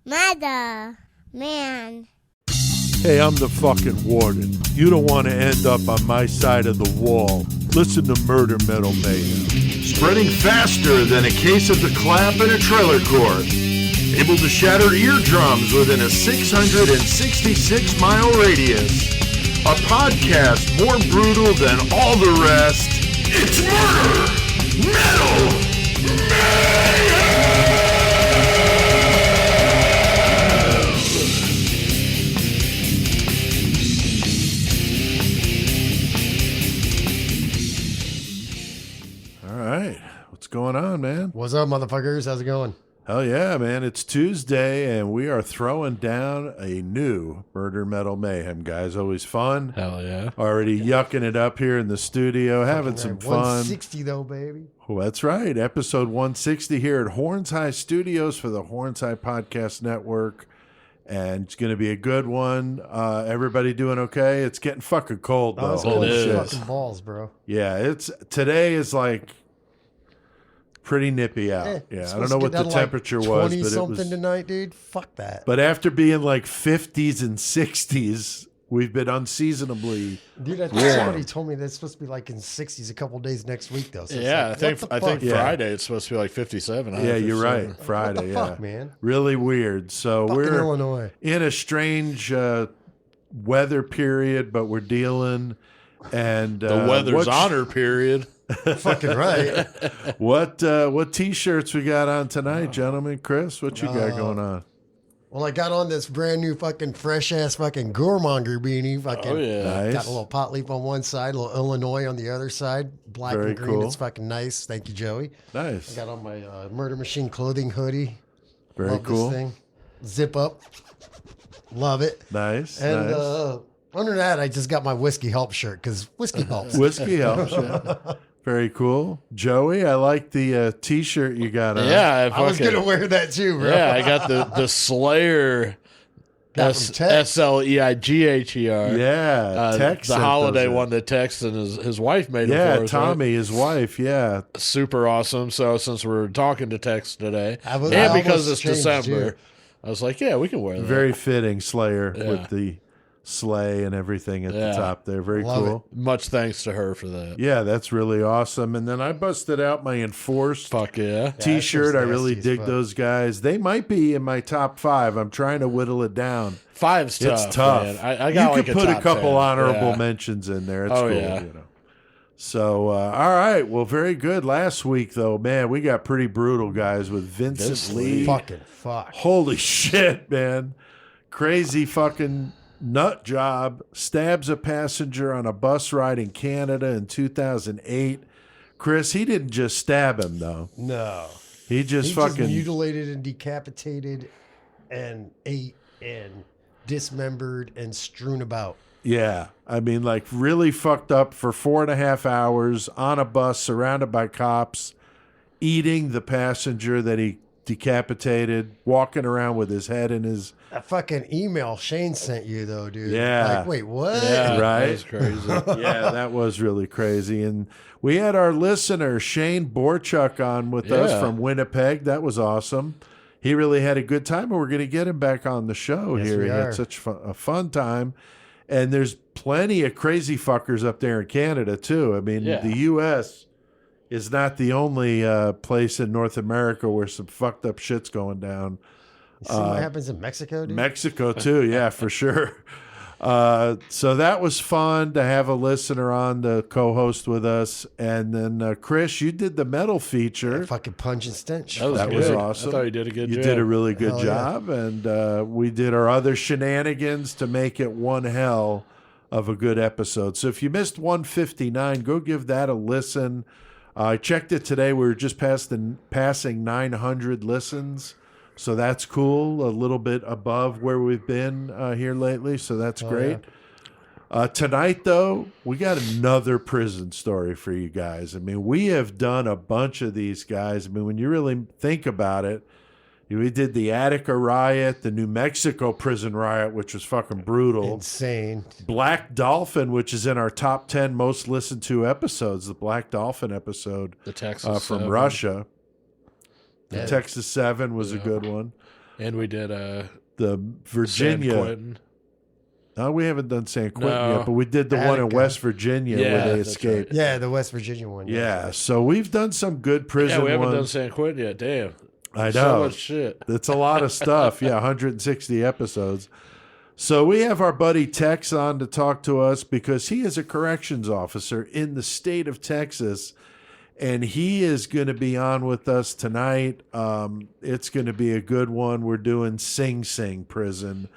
Mother, man. Hey, I'm the fucking warden. You don't want to end up on my side of the wall. Listen to Murder Metal Mayhem. Spreading faster than a case of the clap in a trailer court. Able to shatter eardrums within a 666-mile radius. A podcast more brutal than all the rest. It's Murder Metal Mayhem! All right. What's going on, man? What's up, motherfuckers? How's it going? Hell yeah, man. It's Tuesday, and we are throwing down a new Murder Metal Mayhem, guys. Always fun. Hell yeah. Already yucking it up here in the studio, having some fun. 160 though, baby. Well, that's right. Episode 160 here at Horns High Studios for the Horns High Podcast Network. And it's going to be a good one. Everybody doing okay? It's getting fucking cold, though. It's Holy cold as shit. fucking balls, bro. Yeah, today is like pretty nippy out. I don't know what the temperature was, but it was 20-something tonight, dude. Fuck that. But after being like 50s and 60s, we've been unseasonably Dude, I think somebody told me that it's supposed to be like in 60s a couple days next week, though. So Yeah, like, I think Friday it's supposed to be like 57. Yeah, you're right. Friday, What the fuck, man? Really weird. So Fucking we're Illinois. in a strange weather period, but we're dealing. And The weather's honor period. Fucking right. What T-shirts we got on tonight, gentlemen? Chris, what you got going on? Well, I got on this brand new fucking fresh ass fucking Gourmonger beanie. Fucking, Oh, yeah. Nice. Got a little pot leaf on one side, a little Illinois on the other side. Black Very and green. cool. It's fucking nice. Thank you, Joey. Nice. I got on my Murder Machine clothing hoodie. Very Love cool. This thing. Zip up. Love it. Nice. And nice. under that, I just got my Whiskey Help shirt because whiskey helps. Whiskey helps. Yeah. Very cool. Joey, I like the T-shirt you got on. Yeah, I was going to wear that too, bro. Yeah, I got the Slayer Got from Tex. SLEIGHER. Yeah. Tex the sent holiday those in. one that Tex and his wife made it Yeah, for us. Tommy, his wife. Yeah. Right? Super awesome. So since we're talking to Tex today, I and because almost it's changed, December, too. I was like, yeah, we can wear that. Very fitting Slayer Yeah. with the sleigh and everything at the Yeah. top there. Very Love cool. Much thanks to her for that. Yeah, that's really awesome. And then I busted out my Enforced Fuck yeah. T-shirt. I shirt's really nasty as dig fuck. those guys. They might be in my top 5. I'm trying to whittle it down. 5's tough. It's tough. Man. I got you like could put a top couple 10. honorable Yeah. mentions in there. It's Oh, cool. yeah. You know. So, all right. Well, very good. Last week, though, man, we got pretty brutal, guys, with Vincent Lee. Fucking fuck. Holy shit, man. Crazy fucking nut job. Stabs a passenger on a bus ride in Canada in 2008. Chris, he didn't just stab him, though. No. He just He fucking... just mutilated and decapitated and ate and dismembered and strewn about. Yeah. I mean, like, really fucked up for 4.5 hours on a bus surrounded by cops, eating the passenger that he decapitated, walking around with his head in his... That fucking email Shane sent you, though, dude. Yeah. Like, wait, what? Yeah, Right? That was crazy. Yeah, that was really crazy. And we had our listener, Shane Borchuk, on with us Yeah. from Winnipeg. That was awesome. He really had a good time, and we're going to get him back on the show Yes, here. we He are. had such a fun time. And there's plenty of crazy fuckers up there in Canada, too. I mean, Yeah. the U.S. is not the only place in North America where some fucked up shit's going down. You see what happens in Mexico, dude? Mexico too, yeah, for sure. So that was fun to have a listener on to co-host with us, and then Chris, you did the metal feature. Fucking punch and stench. That was That good. was awesome. I thought you did a good You job. did a really good Hell yeah. job, and we did our other shenanigans to make it one hell of a good episode. So if you missed 159, go give that a listen. I checked it today. We were just passing 900 listens. So that's cool, a little bit above where we've been here lately. So that's great. Tonight, though, we got another prison story for you guys. I mean, we have done a bunch of these guys. I mean, when you really think about it, we did the Attica riot, the New Mexico prison riot, which was fucking brutal. Insane. Black Dolphin, which is in our top 10 most listened to episodes, the Black Dolphin episode The Texas from 7. Russia. The Yeah. Texas 7 was a good one. And we did the Virginia. San Quentin. No, we haven't done San Quentin No. yet, but we did the one in Attica. West Virginia Yeah, where they that's escaped. right. Yeah, the West Virginia one. Yeah, so we've done some good prison Yeah, we haven't done ones. San Quentin yet. Damn. I So know. much shit. It's a lot of stuff. Yeah, 160 episodes. So we have our buddy Tex on to talk to us because he is a corrections officer in the state of Texas, and he is going to be on with us tonight. It's going to be a good one. We're doing Sing Sing prison.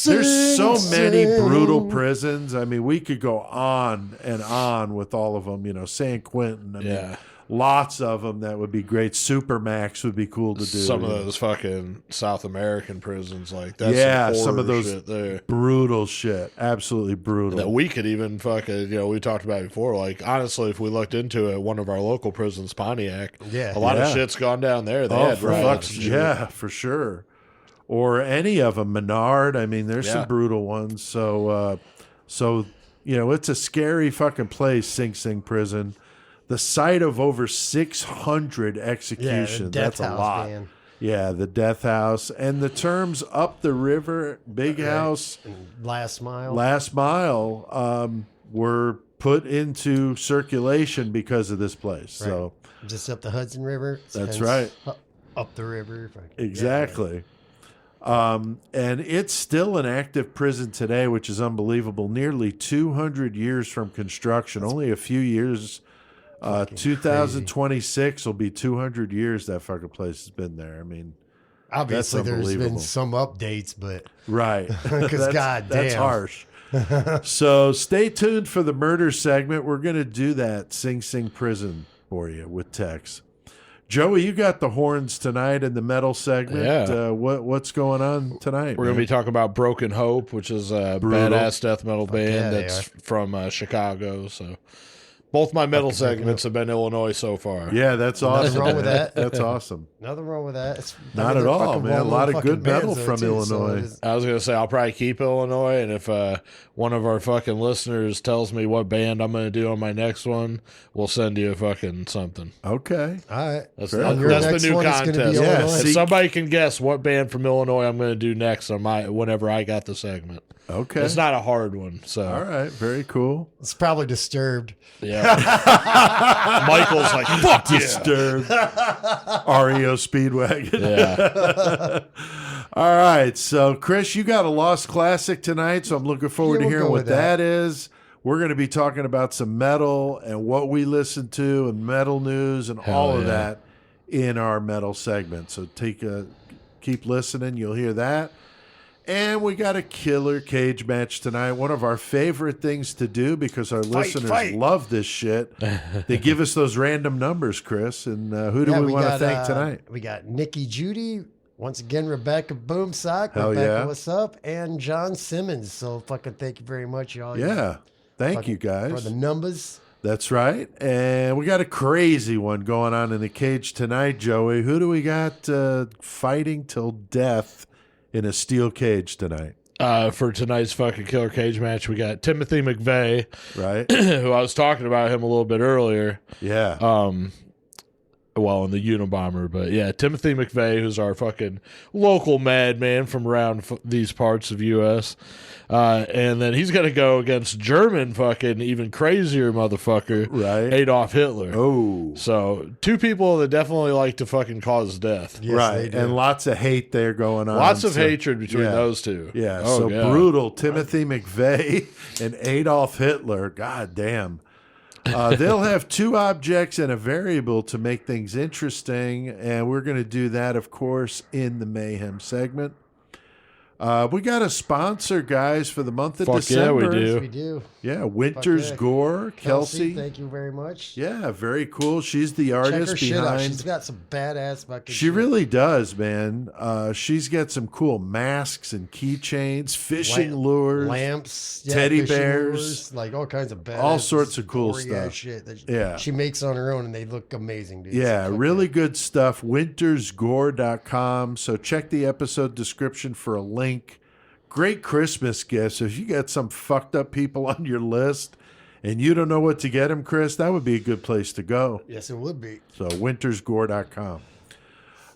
There's so many brutal prisons. I mean, we could go on and on with all of them. You know, San Quentin. I mean, lots of them that would be great. Supermax would be cool to do. Some of those fucking South American prisons, like that's some of those shit there. brutal shit, absolutely brutal. That we could even fucking, we talked about it before. Like, honestly, if we looked into it, one of our local prisons, Pontiac, a lot of shit's gone down there. They had riots and shit. Yeah, for sure. Or any of them, Menard. I mean, there's some brutal ones. So, it's a scary fucking place, Sing Sing prison. The site of over 600 executions. That's a lot. Man. Yeah, the death house. And the terms up the river, big house, And Last Mile. were put into circulation because of this place. So just up the Hudson River. That's Hence right. Up the river. Exactly. And it's still an active prison today, which is unbelievable. Nearly 200 years from construction. Only a few years. 2026 will be 200 years that fucking place has been there. I mean, Obviously, that's there's been unbelievable. some updates, but right. because goddamn, That's harsh. So stay tuned for the murder segment. We're going to do that Sing Sing prison for you with Tex. Joey, you got the horns tonight in the metal segment. Yeah. What's going on tonight? We're going to be talking about Broken Hope, which is a Brutal. badass death metal band yeah, they that's from Chicago. So both my metal segments have been Illinois so far. Yeah, that's awesome. Nothing wrong with man. that. That's awesome. nothing wrong with that. Not at all, man. A lot of good metal from Illinois. I was going to say, I'll probably keep Illinois, and if one of our fucking listeners tells me what band I'm going to do on my next one, we'll send you a fucking something. Okay. All right. That's, Fair. that's On your the next new one, it's gonna be contest. Illinois? If somebody can guess what band from Illinois I'm going to do next on whenever I got the segment. Okay. It's not a hard one. So All right. Very cool. It's probably Disturbed. yeah. Michael's like, fuck yeah. Disturbed. REO Speedwagon. Yeah. All right. So, Chris, you got a Lost Classic tonight, so I'm looking forward Yeah, to we'll hearing go what with that. that is. We're going to be talking about some metal and what we listen to and metal news and all of yeah. that in our metal segment. So keep listening. You'll hear that. And we got a killer cage match tonight. One of our favorite things to do because our listeners love this shit. They give us those random numbers, Chris. And who do we want to thank tonight? We got Nikki Judy. Once again, Rebecca Boomsock. Hell Rebecca, yeah. what's up? And John Simmons. So fucking thank you very much, y'all. Yeah. Thank you, For guys. the numbers. That's right. And we got a crazy one going on in the cage tonight, Joey. Who do we got fighting till death in a steel cage tonight? For tonight's fucking killer cage match, we got Timothy McVeigh, Right? who I was talking about him a little bit earlier. Yeah. Well, in the Unabomber, but yeah, Timothy McVeigh, who's our fucking local madman from around these parts of U.S., and then he's going to go against German fucking even crazier motherfucker, Right. Adolf Hitler. Oh. So, two people that definitely like to fucking cause death. Yes, right. they do. And lots of hate there going on. Lots of So- hatred between yeah. those two. Yeah. Oh, so yeah. brutal. Timothy McVeigh and Adolf Hitler. God damn. They'll have two objects and a variable to make things interesting, and we're going to do that, of course, in the Mayhem segment. We got a sponsor, guys, for the month of Fuck yeah, December. we do. Yes, we do. Yeah, Winter's yeah. Gore, Kelsey. Thank you very much. Yeah, very cool. She's the Check artist her shit out. behind. She's got some badass fucking She shit. really does, man. She's got some cool masks and keychains, fishing lures, lamps, teddy fishing bears, lures, like all kinds of badass, all sorts of cool gory ass stuff. shit that Yeah. she makes on her own, and they look amazing, dude. Yeah, So fuck really good stuff. wintersgore.com. So check the episode description for a link. Great Christmas gifts. If you got some fucked up people on your list and you don't know what to get them, Chris, that would be a good place to go. Yes, it would be. So wintersgore.com.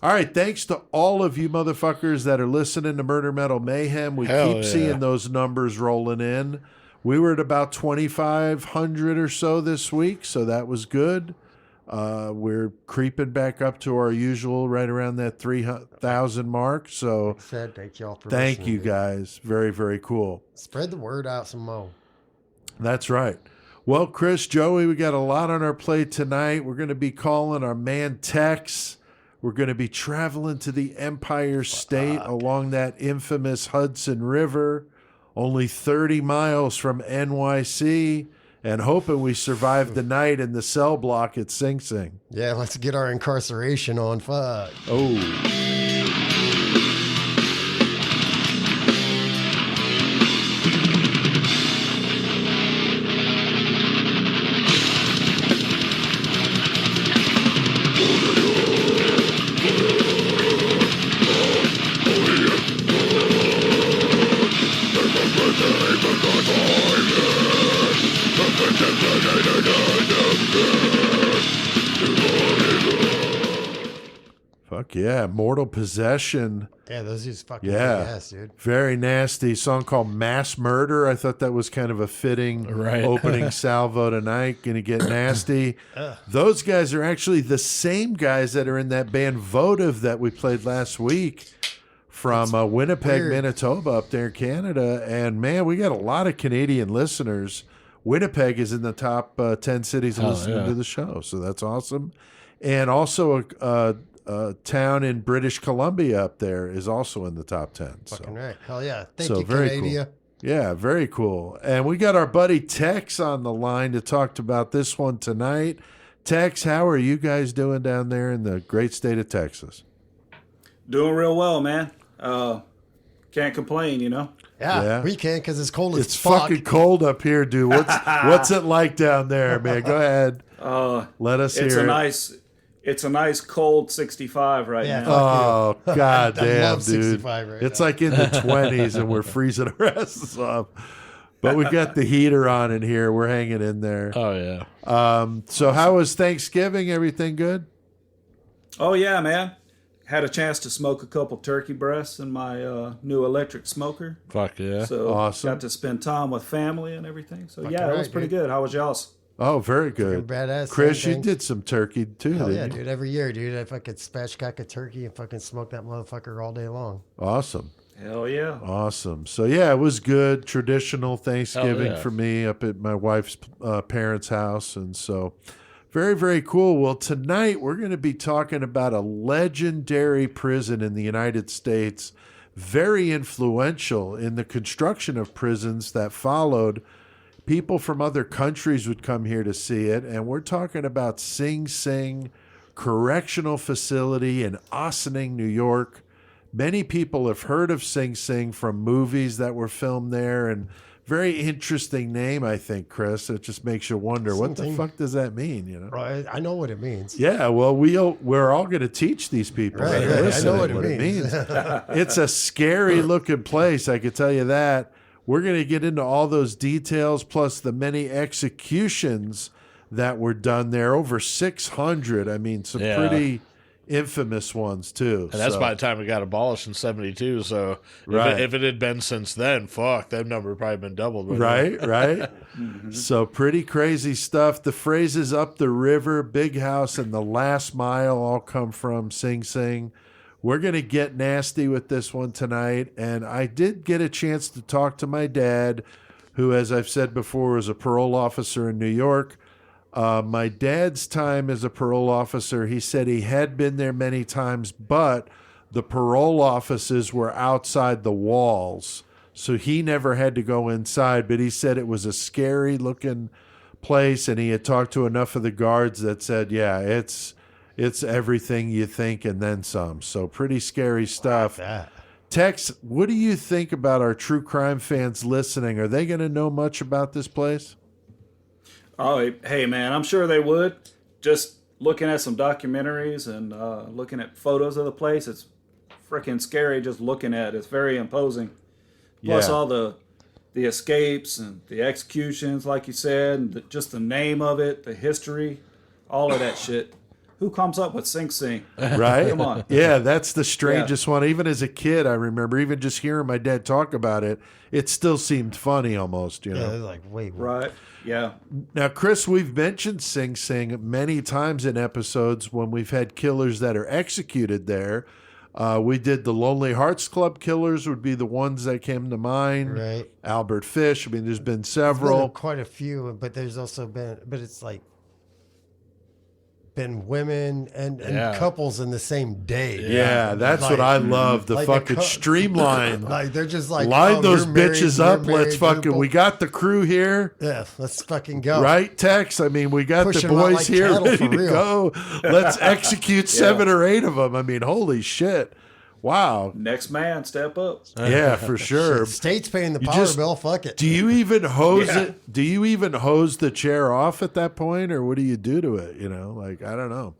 All right, thanks to all of you motherfuckers that are listening to Murder Metal Mayhem. We Hell keep yeah. seeing those numbers rolling in. We were at about 2,500 or so this week, so that was good. We're creeping back up to our usual right around that 3,000 mark. So Thank y'all for thank listening, you dude. guys. Very, very cool. Spread the word out some more. That's right. Well, Chris, Joey, we got a lot on our plate tonight. We're going to be calling our man Tex. We're going to be traveling to the Empire State along that infamous Hudson River, only 30 miles from NYC, and hoping we survive the night in the cell block at Sing Sing. Yeah, let's get our incarceration on. Fuck. Oh. Fuck yeah. Mortal Possession. Yeah, those dudes fucking Yeah. ass, dude. Very nasty song called Mass Murder. I thought that was kind of a fitting Right. opening salvo tonight. Gonna get nasty. Those guys are actually the same guys that are in that band Votive that we played last week from Winnipeg, weird. Manitoba, up there in Canada. And man, we got a lot of Canadian listeners. Winnipeg is in the top 10 cities listening yeah. to the show, so that's awesome. And also a town in British Columbia up there is also in the top 10. Fucking right. Hell yeah. Thank So you, very Canada. Yeah, very cool. And we got our buddy Tex on the line to talk about this one tonight. Tex, how are you guys doing down there in the great state of Texas? Doing real well, man. Can't complain, you know. Yeah, Yeah. we can because it's cold as It's fuck. fucking cold up here, dude. What's it like down there, man? Go ahead. Let us hear it. It's a nice cold 65 right Yeah, now. fuck Oh, god I damn, love dude. 65 right It's now. like in the 20s and we're freezing our asses off. But we got the heater on in here. We're hanging in there. Oh yeah. So how was Thanksgiving? Everything good? Oh yeah, man. Had a chance to smoke a couple turkey breasts in my new electric smoker. Fuck yeah. So Awesome. got to spend time with family and everything. So Fucking yeah, it was right, pretty dude. good. How was y'all's? Oh, very good. badass, Chris, same you thing. did some turkey too, Hell didn't yeah, you? dude. Every year, dude, I fucking spatchcock a turkey and fucking smoke that motherfucker all day long. Awesome. Hell yeah. Awesome. So yeah, it was good. Traditional Thanksgiving yeah. for me up at my wife's parents' house, and so very, very cool. Well, tonight we're going to be talking about a legendary prison in the United States, very influential in the construction of prisons that followed. People from other countries would come here to see it, and we're talking about Sing Sing Correctional Facility in Ossining, New York. Many people have heard of Sing Sing from movies that were filmed there, and very interesting name, I think, Chris. It just makes you wonder, what the Sing. fuck does that mean, you know? Bro, I know what it means. Yeah, well, we're all going to teach these people Right, that are right. I listening know what it means. It's a scary looking place, I can tell you that. We're going to get into all those details, plus the many executions that were done there. Over 600. I mean, some Yeah. pretty infamous ones, too. And that's So- by the time it got abolished in 72. So Right. if it had been since then, fuck, that number would probably been doubled. by now. Right, right. So pretty crazy stuff. The phrases "up the river," "big house," and "the last mile" all come from Sing Sing. We're going to get nasty with this one tonight. And I did get a chance to talk to my dad, who, as I've said before, was a parole officer in New York. My dad's time as a parole officer, he said he had been there many times, but the parole offices were outside the walls. So he never had to go inside, but he said it was a scary looking place. And he had talked to enough of the guards that said, yeah, it's everything you think and then some. So pretty scary stuff. That. Tex, what do you think about our true crime fans listening? Are they going to know much about this place? Oh, hey, man, I'm sure they would. Just looking at some documentaries and looking at photos of the place, it's freaking scary just looking at it. It's very imposing. Plus Yeah. all the escapes and the executions, like you said, and just the name of it, the history, all of that shit. Who comes up with Sing Sing? Right? Come on. Yeah, that's the strangest one. Even as a kid, I remember even just hearing my dad talk about it, it still seemed funny almost, you Yeah, know. they're like, wait, what? Right. Yeah. Now, Chris, we've mentioned Sing Sing many times in episodes when we've had killers that are executed there. We did the Lonely Hearts Club killers would be the ones that came to mind. Right. Albert Fish. I mean, there's been There's several. been quite a few, but there's also been, but it's like been women and Yeah. couples in the same day. Yeah, that's Like- what I love. The like fucking the streamline. Like they're just like, Line oh, those we're married, bitches we're up. Let's married, fucking, they're we both- got the crew here. Yeah, let's fucking go. Right, Tex? I mean, we got Push the 'em out boys like here cattle, ready for to real. go. Let's execute 7 or 8 of them. I mean, holy shit. Wow. Next man, step up. Yeah, for sure. State's paying the You power just- bill. Fuck it. Do you even hose Yeah. it? Do you even hose the chair off at that point, or what do you do to it? You know, like I don't know.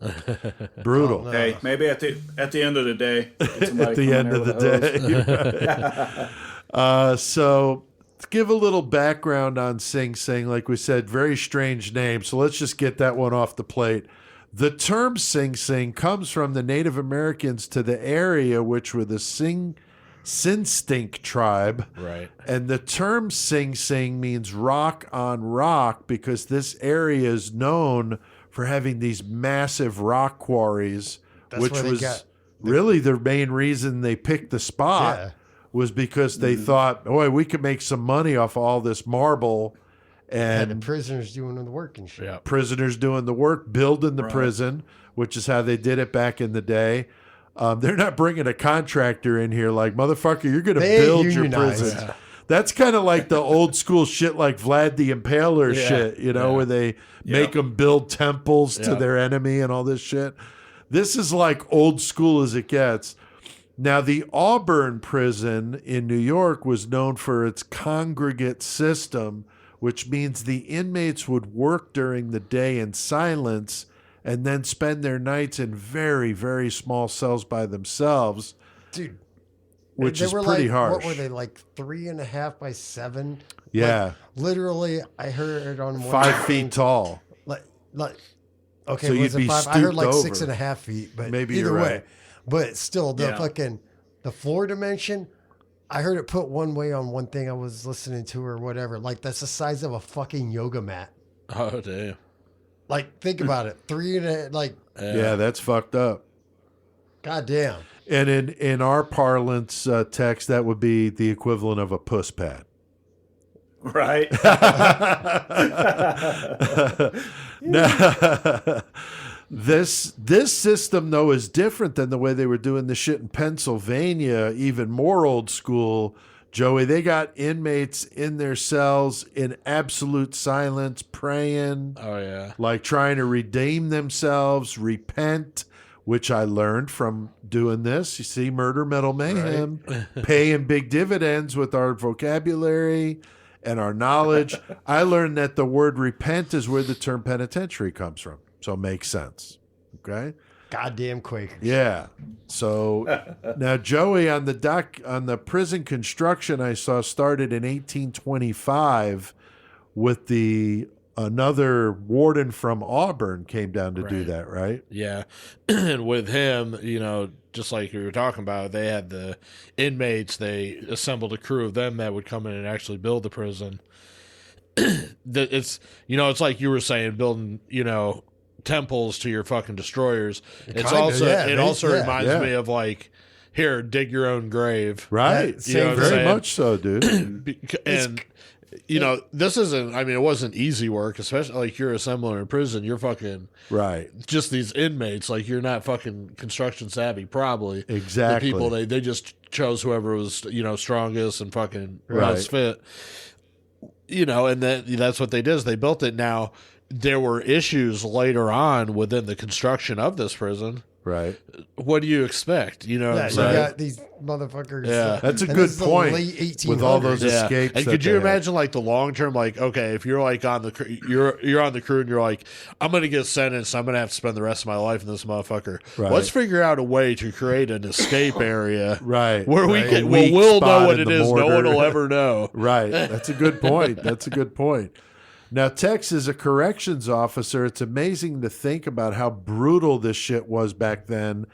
Brutal. Hey, maybe at the end of the day. get somebody At the come in end there of the with a hose. day. So, to give a little background on Sing Sing, like we said, very strange name. So let's just get that one off the plate. The term Sing Sing comes from the Native Americans to the area, which were the Sinstinct tribe. Right. And the term Sing Sing means rock on rock because this area is known for having these massive rock quarries, That's which where they was got really the main reason they picked the spot Yeah. was because they thought, boy, we could make some money off all this marble Had the and prisoners doing the work and shit. Yeah. prisoners doing the work, building the prison, which is how they did it back in the day. They're not bringing a contractor in here like, motherfucker, you're going to They build your unionized. prison. That's kind of like the old school shit like Vlad the Impaler Yeah. shit, you know, Yeah. where they make them build temples to Yeah. their enemy and all this shit. This is like old school as it gets. Now, the Auburn prison in New York was known for its congregate system, which means the inmates would work during the day in silence and then spend their nights in very, very small cells by themselves, Dude, which they is were pretty like, harsh. What were they, like 3.5 by 7? Yeah. Like, literally, I heard on one 5 feet tall. Like, okay, So was you'd it be 5? I heard like stooped 6.5 feet, but Maybe either you're way. right. But still, the Yeah. the floor dimension, I heard it put one way on one thing I was listening to or whatever. Like, that's the size of a fucking yoga mat. Oh damn. Like, think about it. 3.5, like, Yeah, that's fucked up. goddamn. And in our parlance text, that would be the equivalent of a puss pad. Right. Now, this system though is different than the way they were doing the shit in Pennsylvania, even more old school. Joey, they got inmates in their cells in absolute silence, praying, Oh yeah. like trying to redeem themselves, repent, which I learned from doing this. You see, Murder, Metal, Mayhem, paying big dividends with our vocabulary and our knowledge. I learned that the word repent is where the term penitentiary comes from. So it makes sense. Okay? Goddamn Quakers. Yeah. So now Joey on the prison construction I saw started in 1825 with another warden from Auburn came down to do Right. that, right? Yeah. And with him, you know, just like you were talking about, they had the inmates, they assembled a crew of them that would come in and actually build the prison. It's, you know, it's like you were saying, building, you know, temples to your fucking destroyers. It's Kinda, also, yeah, it they- also yeah. reminds Yeah. me of like, here, dig your own grave. Right. That- same You know what I'm Very saying? much so, dude. And you know, this isn't, I mean, it wasn't easy work, especially like you're assembling in prison, you're fucking Right. just these inmates, like you're not fucking construction savvy, probably. Exactly. The people, they just chose whoever was, you know, strongest and fucking Right. best fit. You know, and that's what they did is they built it. Now, there were issues later on within the construction of this prison. Right. What do you expect? You know what Yeah, I'm you saying? got these motherfuckers. Yeah. That's a and good this is the point late 1800s. with all those Yeah. escapes. And that could you they had. imagine like the long term, like, okay, if you're like on the you're on the crew and you're like, I'm gonna get sentenced, I'm gonna have to spend the rest of my life in this motherfucker. Right. Let's figure out a way to create an escape area Right. where we Right. can A weak we'll know spot what in it the is. No mortar. one will ever know. Right. That's a good point. That's a good point. Now, Tex is a corrections officer. It's amazing to think about how brutal this shit was back then.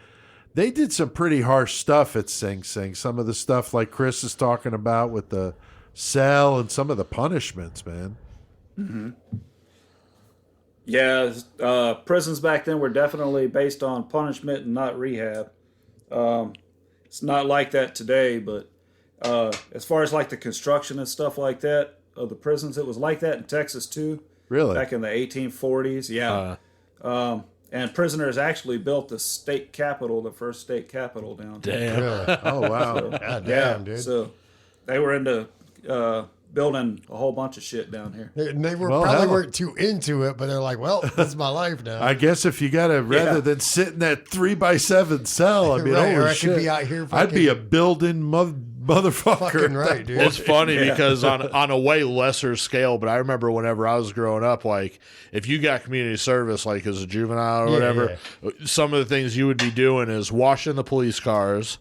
They did some pretty harsh stuff at Sing Sing. Some of the stuff like Chris is talking about with the cell and some of the punishments, man. Mm-hmm. Yeah, prisons back then were definitely based on punishment and not rehab. It's not like that today, but as far as like the construction and stuff like that of the prisons, it was like that in Texas too. Really? Back in the 1840s, yeah. And prisoners actually built the state capitol, the first state capitol down there. Damn. Really? Oh, wow. God Yeah, damn, dude. so they were into building a whole bunch of shit down here. They were Well, probably hell. weren't too into it, but they're like, well, this is my life now. I guess if you got to, rather than sit in that 3x7 cell, I mean, Right, or holy I could shit. be out here I'd be a fucking- building motherfucker. Fucking right, dude. It's funny because on a way lesser scale, but I remember whenever I was growing up, like if you got community service, like as a juvenile or whatever, some of the things you would be doing is washing the police cars.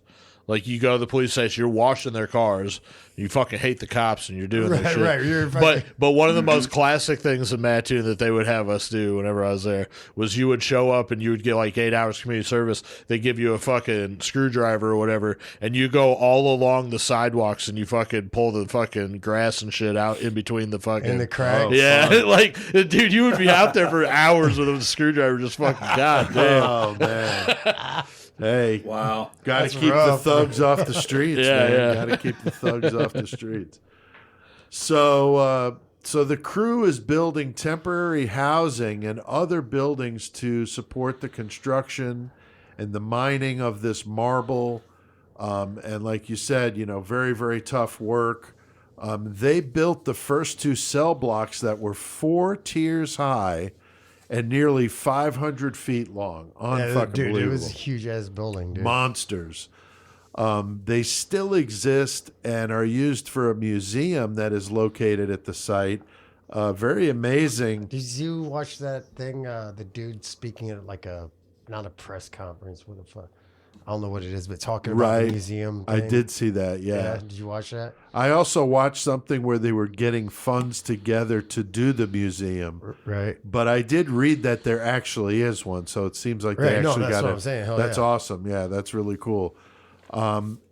Like you go to the police station, you're washing their cars. You fucking hate the cops, and you're doing that shit. Right. You're fucking- But one of the most classic things in Mattoon that they would have us do whenever I was there was you would show up and you would get like 8 hours community service. They give you a fucking screwdriver or whatever, and you go all along the sidewalks and you fucking pull the fucking grass and shit out in between the fucking in the crack. yeah, like dude, you would be out there for hours with a screwdriver, just fucking goddamn. Oh, man. Hey, Wow. got to That's keep rough. the thugs off the streets, Yeah, man. yeah. Got to keep the thugs off the streets. So the crew is building temporary housing and other buildings to support the construction and the mining of this marble. And like you said, very, very tough work. They built the first two cell blocks that were 4 tiers high and nearly 500 feet long. Unfucking dude, believable. it was a huge ass building, dude. Monsters. They still exist and are used for a museum that is located at the site. Very amazing. Did you watch that thing? The dude speaking at like not a press conference. What the fuck? I don't know what it is, but talking about Right. the museum. I thing. did see that, yeah. Did you watch that? I also watched something where they were getting funds together to do the museum. Right. But I did read that there actually is one, so it seems like they Right, no, actually that's got what it. I'm saying. Hell That's yeah. awesome. Yeah, that's really cool.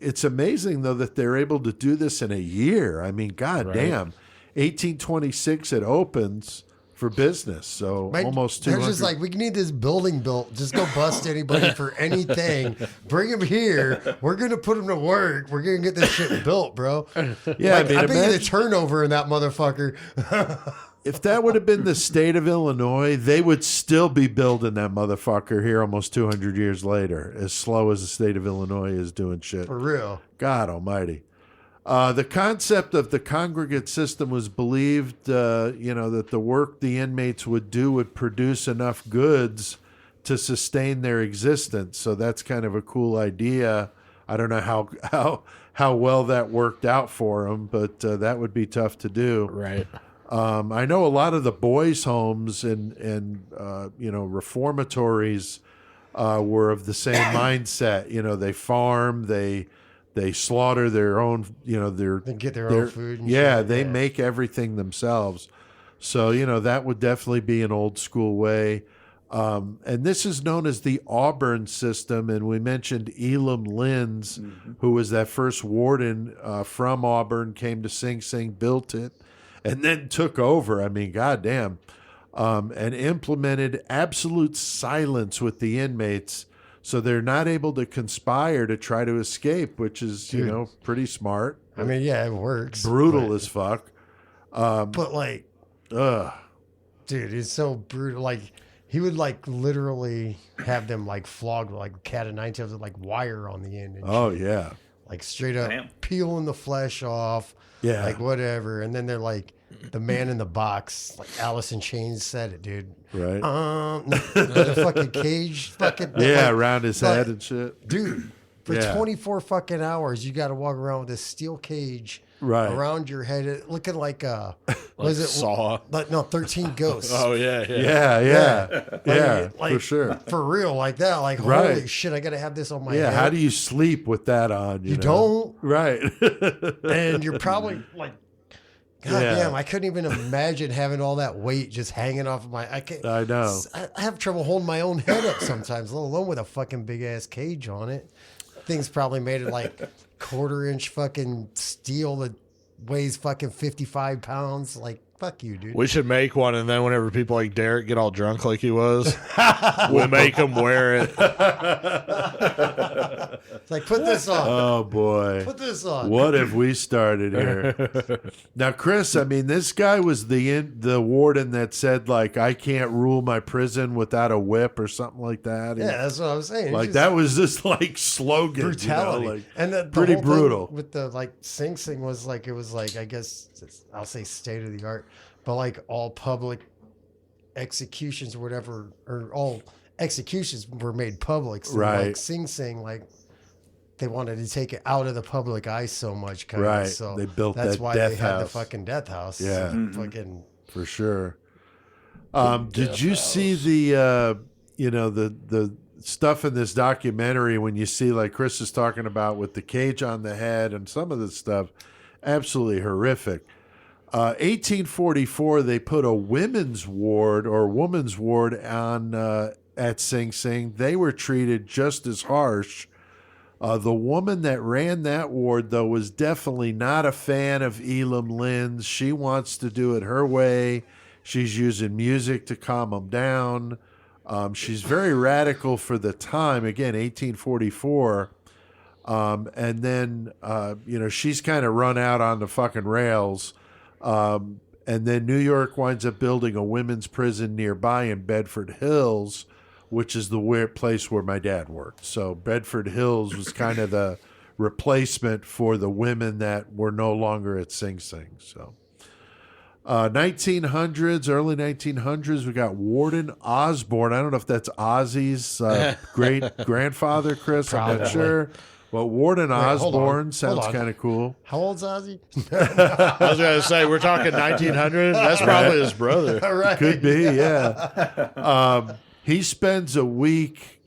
It's amazing though that they're able to do this in a year. I mean, god damn. 1826 it opens for business. So Like, almost they're 200. just like, we need this building built. Just go bust anybody for anything. Bring them here. We're gonna put them to work. We're gonna get this shit built, bro. yeah, Like, I bet you the imagine- turnover in that motherfucker. if that would have been the state of Illinois, they would still be building that motherfucker here almost 200 years later, as slow as the state of Illinois is doing shit. For real. God almighty. The concept of the congregate system was believed, that the work the inmates would do would produce enough goods to sustain their existence. So that's kind of a cool idea. I don't know how well that worked out for them, but that would be tough to do. Right. I know a lot of the boys' homes and reformatories were of the same mindset. They farm, they slaughter their own, They get their own food and yeah, shit, they yeah. make everything themselves. So, that would definitely be an old school way. And this is known as the Auburn system. And we mentioned Elam Linz, who was that first warden from Auburn, came to Sing Sing, built it, and then took over. I mean, goddamn. And implemented absolute silence with the inmates. So they're not able to conspire to try to escape, which is, pretty smart. I mean, yeah, it works. Brutal as fuck. But like, Ugh. dude, it's so brutal. Like, he would like literally have them like flogged with like cat o' nine tails with like wire on the end. And Oh, shit. yeah. Like straight up Damn. peeling the flesh off. Yeah. Like whatever. And then they're like, the man in the box, like Alice in Chains said it, dude. Right. The fucking cage, fucking Yeah, like, around his like, head and shit. dude. For Yeah. 24 fucking hours, you got to walk around with this steel cage Right. around your head, looking like Like was it Saw. Like no, 13 Ghosts. Oh yeah, yeah. Yeah. Yeah. Like, for sure. for real, like that. Like Right. holy shit, I got to have this on my Yeah. head. How do you sleep with that on? You know? don't, Right. and you're probably like God Yeah. damn, I couldn't even imagine having all that weight just hanging off of my. I know. I have trouble holding my own head up sometimes, let alone with a fucking big ass cage on it. Thing's probably made of like 1/4-inch fucking steel that weighs fucking 55 pounds. Like, fuck you, dude. We should make one, and then whenever people like Derek get all drunk like he was, we'll make him wear it. It's like, put this on. Oh boy. Put this on. What have we started here? Now, Chris, I mean, this guy was the warden that said, like, I can't rule my prison without a whip or something like that. Yeah, that's what I was saying. Like, It's that was just like slogan. brutality. You know, like, And the pretty whole thing brutal. with the like Sing Sing was like, it was like, I guess I'll say state of the art, but like all public executions or whatever, or all executions were made public. So Right. like Sing Sing, like they wanted to take it out of the public eye so much. Kind Right. Of, so They built that's that why death they had the house. fucking death house. Yeah. Fucking. For sure. Did you see the the stuff in this documentary when you see, like Chris is talking about, with the cage on the head and some of this stuff, absolutely horrific. 1844, they put a women's ward on at Sing Sing. They were treated just as harsh. The woman that ran that ward, though, was definitely not a fan of Elam Lynn's. She wants to do it her way. She's using music to calm them down. She's very radical for the time. Again, 1844. And then, she's kind of run out on the fucking rails. And then New York winds up building a women's prison nearby in Bedford Hills, which is the place where my dad worked. So Bedford Hills was kind of the replacement for the women that were no longer at Sing Sing. So 1900s, early 1900s, we got Warden Osborne. I don't know if that's Ozzy's great grandfather, Chris. I'm not Probably. sure. But Warden hold on. Osborne sounds Hold on. kind of cool. How old's Ozzy? I was going to say, we're talking 1900. That's probably his brother. All right. Could be, yeah. He spends a week,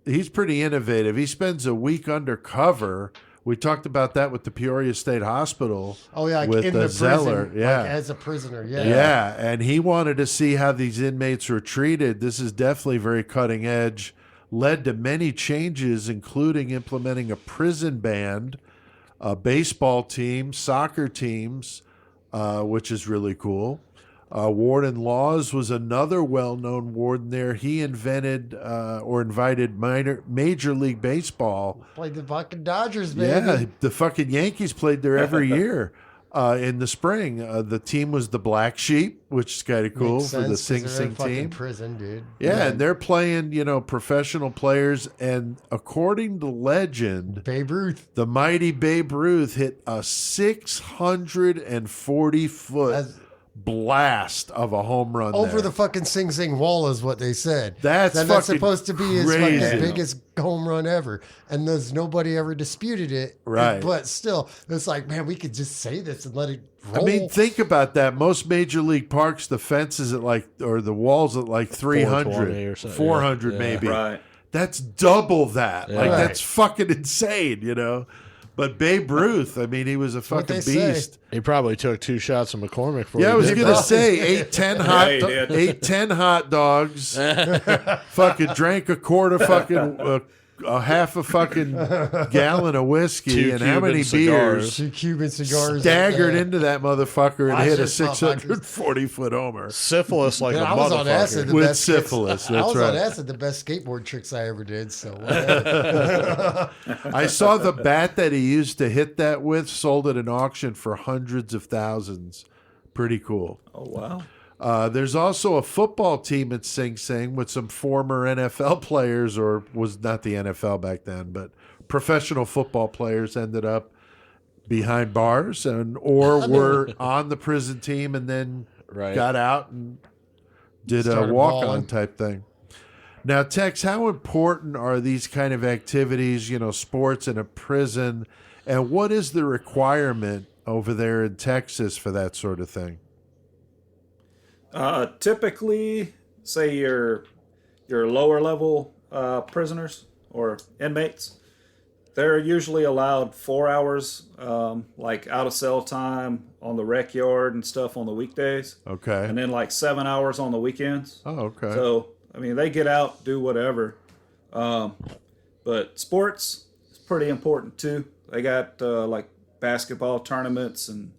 he's pretty innovative. He spends a week undercover. We talked about that with the Peoria State Hospital. Oh yeah, like with in the the Zeller. prison, Yeah. like as a prisoner. Yeah. Yeah, and he wanted to see how these inmates were treated. This is definitely very cutting edge. Led to many changes, including implementing a prison band, a baseball team, soccer teams, which is really cool. Warden Laws was another well-known warden there. He invented or invited Major League Baseball. Played the fucking Dodgers, baby. Yeah, the fucking Yankees played there every year in the spring. The team was the Black Sheep, which is kind of cool Makes for the sense, 'cause Sing they're Sing in fucking team. prison, dude. Yeah, and they're playing, professional players. And according to legend, Babe Ruth. the mighty Babe Ruth hit a 640-foot That's- blast of a home run Over there. the fucking Sing Sing wall is what they said. That's that's fucking supposed to be his crazy. fucking biggest home run ever, and there's nobody ever disputed it. Right. But still, it's like, man, we could just say this and let it roll. I mean, think about that. Most major league parks, the fences or the walls at like 300, 420 or something. 400 Yeah. maybe. Right. That's double that. Like, Right. that's fucking insane, But Babe Ruth, I mean, he was a what fucking they say. beast. He probably took 2 shots of McCormick for Yeah, I you, was didn't gonna he? say 8-10 hot, Yeah, he did. 8-10 hot dogs. Fucking drank a quart of fucking a half a fucking gallon of whiskey 2 and how Cuban many cigars. beers. 2 Cuban cigars. Staggered into that motherfucker and I hit a just thought 640-foot homer. Syphilis like Man, a I was on acid. motherfucker. The With best skits- syphilis, I that's was right. on acid. The best skateboard tricks I ever did. So whatever. I saw the bat that he used to hit that with sold at an auction for hundreds of thousands. Pretty cool. Oh, wow. There's also a football team at Sing Sing with some former NFL players, or was not the NFL back then, but professional football players ended up behind bars or were on the prison team and then Right. got out and did a Started walk-on balling. type thing. Now, Tex, how important are these kind of activities, sports in a prison, and what is the requirement over there in Texas for that sort of thing? Typically, say your lower level prisoners or inmates, they're usually allowed 4 hours, like out of cell time on the rec yard and stuff on the weekdays, Okay. and then like 7 hours on the weekends. Oh, okay. So I mean, they get out, do whatever. But sports is pretty important too. They got like basketball tournaments and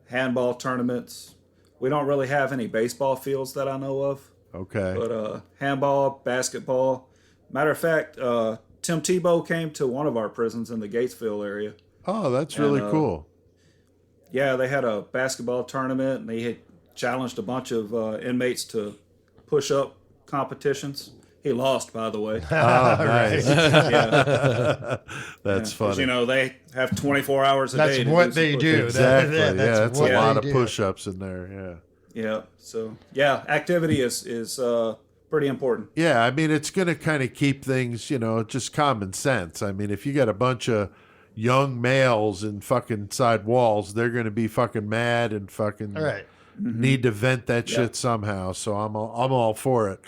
handball tournaments. We don't really have any baseball fields that I know of. Okay. But handball, basketball. Matter of fact, Tim Tebow came to one of our prisons in the Gatesville area. Oh, that's really And, cool. Yeah, they had a basketball tournament, and they had challenged a bunch of inmates to push-up competitions. He lost, by the way. Oh, nice. Yeah, That's 'cause, funny. you know, they have 24 hours a That's day. To what do some they push-ups. do. Exactly. That's That's what a lot they of do. push-ups in there. Yeah. Yeah. So yeah, activity is pretty important. Yeah, I mean, it's going to kind of keep things, just common sense. I mean, if you got a bunch of young males in fucking side walls, they're going to be fucking mad and fucking All right. need to vent that shit somehow. So I'm all for it.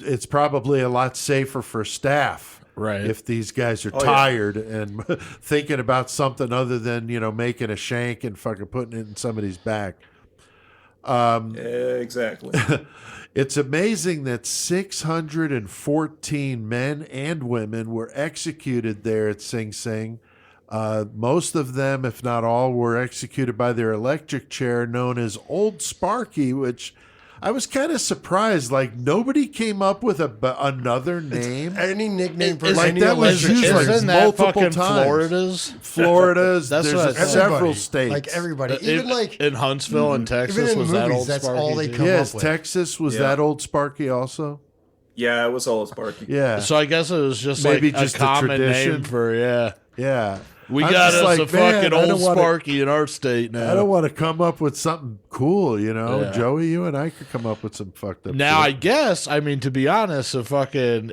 It's probably a lot safer for staff. Right. If these guys are tired and thinking about something other than, making a shank and fucking putting it in somebody's back. Exactly. It's amazing that 614 men and women were executed there at Sing Sing. Most of them, if not all, were executed by their electric chair known as Old Sparky, which I was kind of surprised. Like, nobody came up with another name. Any nickname for like any that was electric used, chair. like, Isn't that multiple fucking times. Florida's? There's what I thought. several Everybody, states. like everybody, even like in Huntsville and Texas even in was that movies, old that's Sparky all they too? come Yes, up with. Texas was Yeah. that Old Sparky also. Yeah, it was Old Sparky. Yeah, So I guess it was just Maybe like just a a common tradition. name for yeah. We I'm got just us like, a fucking man, I old don't wanna- Sparky in our state now. I don't want to come up with something cool, Yeah. Joey, you and I could come up with some fucked up Now, I shit. guess, I mean, to be honest, if fucking,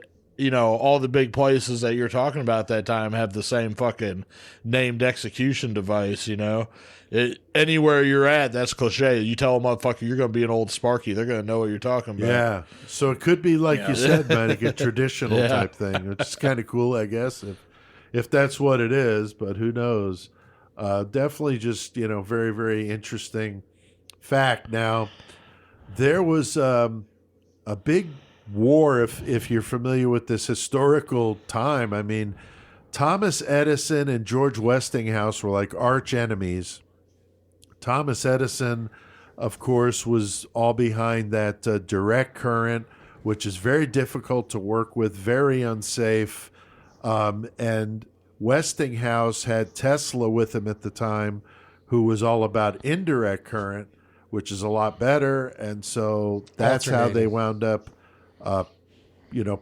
all the big places that you're talking about that time have the same fucking named execution device, anywhere you're at, that's cliche. You tell a motherfucker you're going to be an old Sparky, they're going to know what you're talking about. Yeah. So it could be like you said, man, like a traditional Yeah. type thing, which is kind of cool, I guess, if that's what it is, but who knows? Definitely just, very, very interesting fact. Now, there was a big war, if you're familiar with this historical time. I mean, Thomas Edison and George Westinghouse were like arch enemies. Thomas Edison, of course, was all behind that direct current, which is very difficult to work with, very unsafe. And Westinghouse had Tesla with him at the time, who was all about indirect current, which is a lot better. And so that's how they wound up,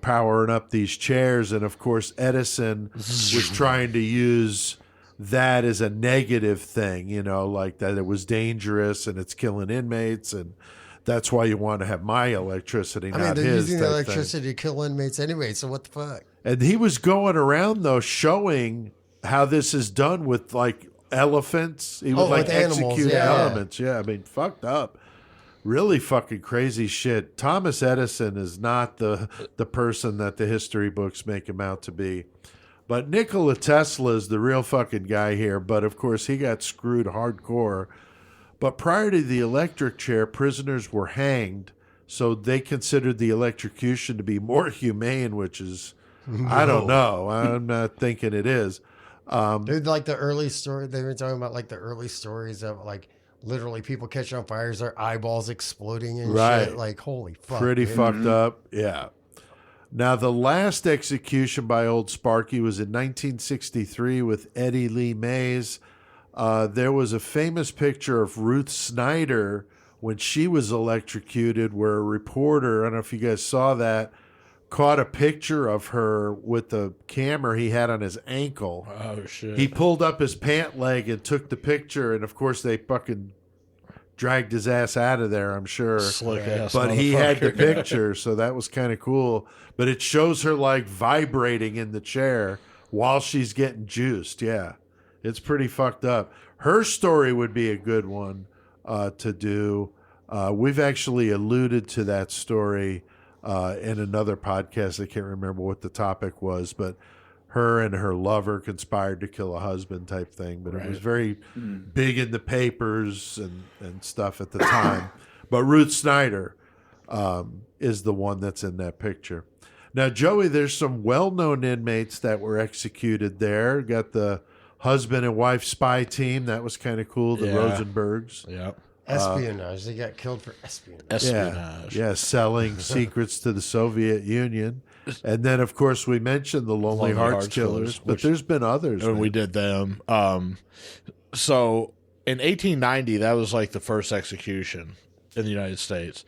powering up these chairs. And of course, Edison was trying to use that as a negative thing, like that it was dangerous and it's killing inmates. And that's why you want to have my electricity, I mean, not they're his. using the type electricity to kill inmates anyway, so what the fuck? And he was going around, though, showing how this is done with, like, elephants. He would, like, with animals, execute yeah. elements. Yeah, I mean, fucked up. Really fucking crazy shit. Thomas Edison is not the person that the history books make him out to be. But Nikola Tesla is the real fucking guy here. But, of course, he got screwed hardcore. But prior to the electric chair, prisoners were hanged. So they considered the electrocution to be more humane, which is... I don't know. I'm not thinking it is. Dude, like the early story, they were talking about like the early stories of like literally people catching on fires, their eyeballs exploding and Right. shit. Like, holy fuck. Pretty dude. fucked up. Yeah. Now, the last execution by Old Sparky was in 1963 with Eddie Lee Mays. There was a famous picture of Ruth Snyder when she was electrocuted, where a reporter, I don't know if you guys saw that, caught a picture of her with the camera he had on his ankle. Oh, shit. He pulled up his pant leg and took the picture, and of course they fucking dragged his ass out of there, I'm sure. Slick ass But he had the motherfucker. picture, so that was kind of cool. But it shows her like vibrating in the chair while she's getting juiced. Yeah, it's pretty fucked up. Her story would be a good one to do. We've actually alluded to that story in another podcast. I can't remember what the topic was, but her and her lover conspired to kill a husband type thing, but it was very big in the papers and stuff at the time. But Ruth Snyder is the one that's in that picture. Now, Joey, there's some well-known inmates that were executed there. Got the husband and wife spy team. That was kind of cool. The Rosenbergs. Yeah. Espionage. They got killed for espionage. Espionage. Yeah, selling secrets to the Soviet Union. And then, of course, we mentioned the Lonely Hearts Killers, but there's been others. And we did them. So in 1890, that was like the first execution in the United States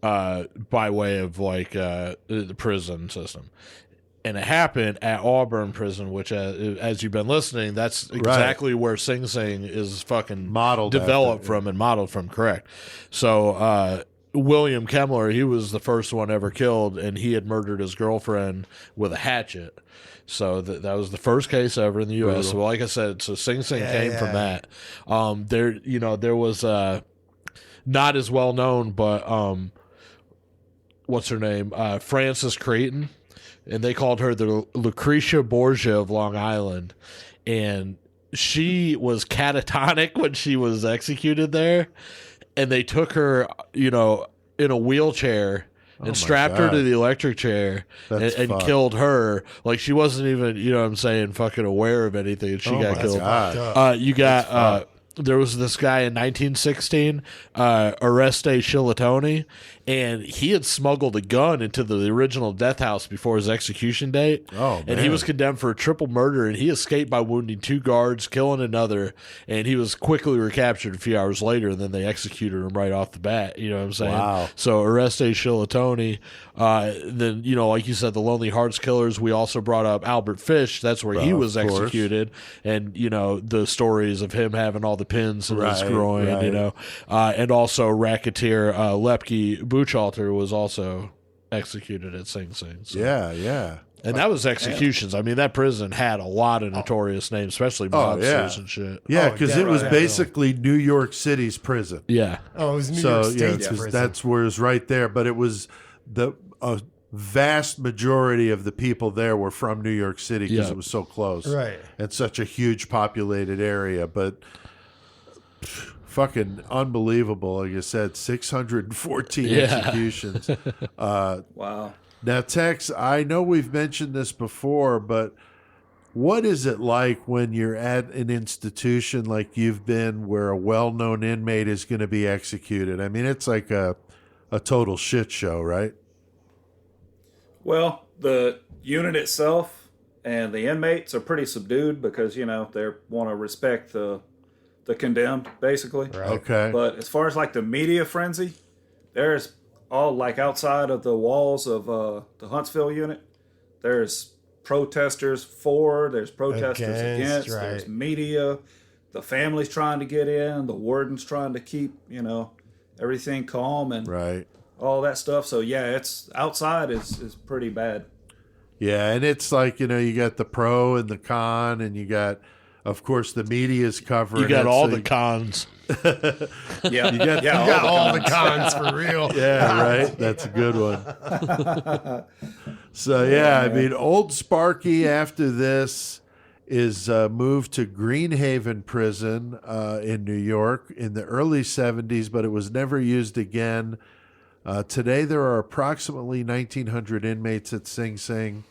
by way of like the prison system. And it happened at Auburn Prison, which, as you've been listening, that's exactly where Sing Sing is fucking developed from and modeled from. Correct. So William Kemmler, he was the first one ever killed, and he had murdered his girlfriend with a hatchet. So that was the first case ever in the U.S. So, like I said, so Sing Sing came from that. There was not as well known, but what's her name? Frances Creighton. And they called her the Lucretia Borgia of Long Island. And she was catatonic when she was executed there. And they took her, in a wheelchair and strapped her to the electric chair and killed her. Like, she wasn't even, fucking aware of anything. She got killed. There was this guy in 1916, Oreste Shilatoni, and he had smuggled a gun into the original death house before his execution date. Oh, man. And he was condemned for a triple murder, and he escaped by wounding 2 guards, killing another, and he was quickly recaptured a few hours later, and then they executed him right off the bat. You know what I'm saying? Wow. So Oreste Shilatoni, then, like you said, the Lonely Hearts Killers. We also brought up Albert Fish. That's where he was executed, and, the stories of him having all the pins in his groin, and also racketeer Lepke Buchalter was also executed at Sing Sing. So. Yeah. And that was executions. I mean, that prison had a lot of notorious names, especially mobsters and shit. Yeah, because it was basically New York City's prison. Yeah. Oh, it was New York State's prison. That's where it was right there. But it was a vast majority of the people there were from New York City because it was so close. Right. And such a huge populated area. But fucking unbelievable. Like I said, 614 executions. Wow. Now, Tex, I know we've mentioned this before, but what is it like when you're at an institution like you've been where a well-known inmate is going to be executed? I mean, it's like a total shit show, right? Well, the unit itself and the inmates are pretty subdued because, they want to respect the condemned, basically. Right. Okay. But as far as like the media frenzy, there's all like outside of the walls of the Huntsville unit, there's protesters for, there's protesters against, there's media, the family's trying to get in, the warden's trying to keep, everything calm and all that stuff. So yeah, it's outside is pretty bad. Yeah, and it's like, you got the pro and the con, and you got, of course, the media's covering it. You got all the cons. Yeah, you got all the cons for real. Yeah, right. That's a good one. So yeah, I mean, Old Sparky after this is moved to Greenhaven Prison in New York in the early 70s, but it was never used again. Today there are approximately 1,900 inmates at Sing Sing.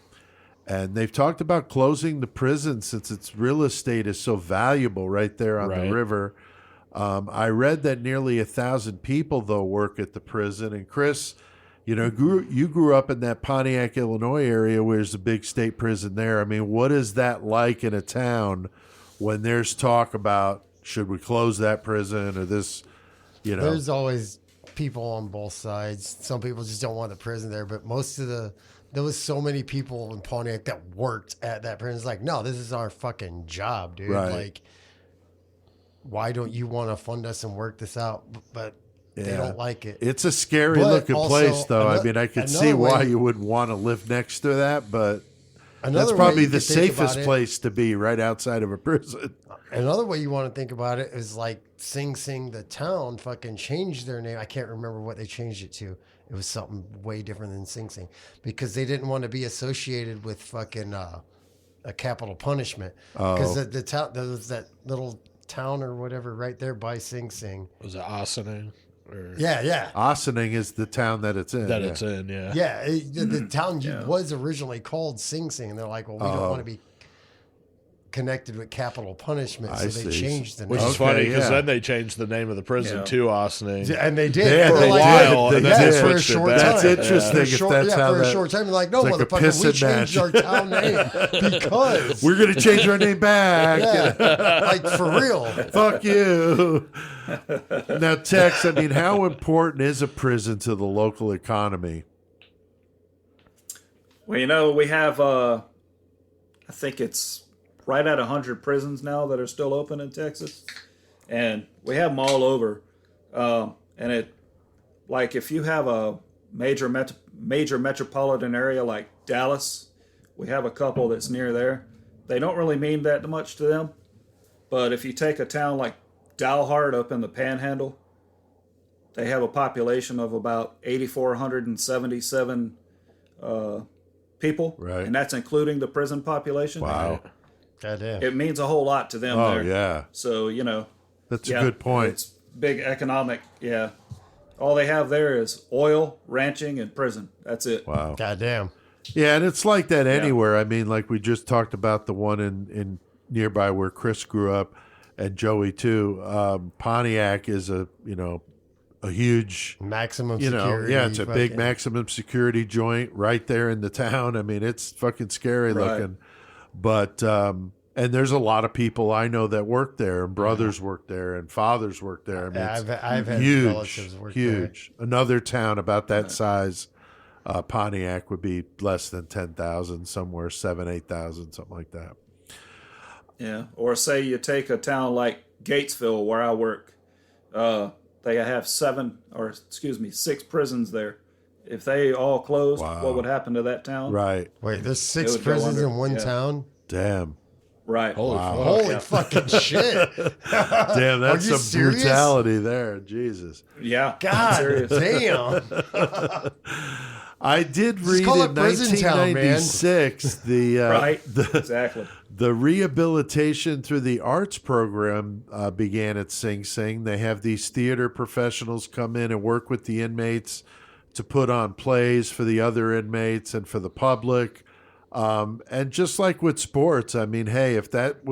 And they've talked about closing the prison since its real estate is so valuable right there on the river. I read that nearly 1,000 people, though, work at the prison. And Chris, you grew up in that Pontiac, Illinois area where there's a big state prison there. I mean, what is that like in a town when there's talk about should we close that prison or this, There's always people on both sides. Some people just don't want the prison there, but there was so many people in Pontiac that worked at that prison. It's like, no, this is our fucking job, dude. Right. Like, why don't you want to fund us and work this out? But they don't like it. It's a scary looking place, though. I mean, I could see why you wouldn't want to live next to that, but that's probably the safest place to be, right outside of a prison. Another way you want to think about it is like Sing Sing, the town, fucking changed their name. I can't remember what they changed it to. It was something way different than Sing Sing because they didn't want to be associated with fucking a capital punishment because the town there was that little town or whatever right there by Sing Sing. Was it Ossining? Or Yeah. Ossining is the town that it's in. That it's in, yeah. Yeah, the town was originally called Sing Sing. And they're like, well, we don't want to be connected with capital punishment, so I they see. changed the name. Which is Okay, funny because yeah. then they changed the name of the prison Yeah. to Ossining. And they did Yeah, for they a did. while, They and then they did. for a switched it short back. time. That's interesting if that's how for a that- short time. Like, no, it's like a motherfucker, we pissing changed match. our town name because, We're going to change our name back. yeah, like for real. Fuck you. Now, Tex, I mean, how important is a prison to the local economy? Well, we have, I think it's right at 100 prisons now that are still open in Texas. And we have them all over. And like if you have a major metropolitan area like Dallas, we have a couple that's near there. They don't really mean that much to them. But if you take a town like Dalhart up in the Panhandle, they have a population of about 8,477 people, Right. and that's including the prison population. Wow. Goddamn. It means a whole lot to them Oh, there. yeah. So, That's a good point. It's big economic, yeah. All they have there is oil, ranching, and prison. That's it. Wow. Goddamn. Yeah, and it's like that anywhere. I mean, like we just talked about the one in nearby where Chris grew up, and Joey too. Pontiac is a huge, Maximum security. it's a big fucking- maximum security joint right there in the town. I mean, it's fucking scary Right. looking, but and there's a lot of people I know that work there, and brothers work there, and fathers work there. I mean, Yeah, it's I've had huge, relatives work there. huge. Another town about that size. Pontiac would be less than 10,000, somewhere 7,000, 8,000, something like that. Yeah. Or say you take a town like Gatesville, where I work. They have 6 prisons there. If they all closed, Wow. what would happen to that town? Right. Wait, there's 6 would go prisons under, in one yeah. town? Damn. Right. Holy fuck. Holy fucking shit. Damn, that's you some serious? brutality there. Jesus. Yeah. God Serious. damn. I did read call in it Prison Town, man. 1996 the Right. the Exactly. the rehabilitation through the arts program began at Sing Sing. They have these theater professionals come in and work with the inmates to put on plays for the other inmates and for the public. And just like with sports, I mean, hey, if that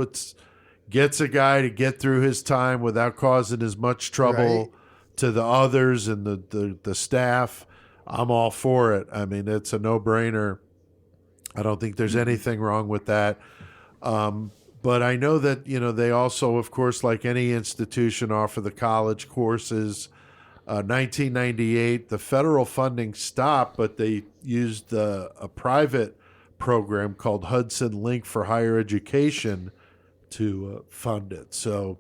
gets a guy to get through his time without causing as much trouble Right. to the others and the staff, I'm all for it. I mean, it's a no-brainer. I don't think there's anything wrong with that. But I know that, they also, of course, like any institution, offer the college courses. 1998, the federal funding stopped, but they used a private program called Hudson Link for Higher Education to fund it. So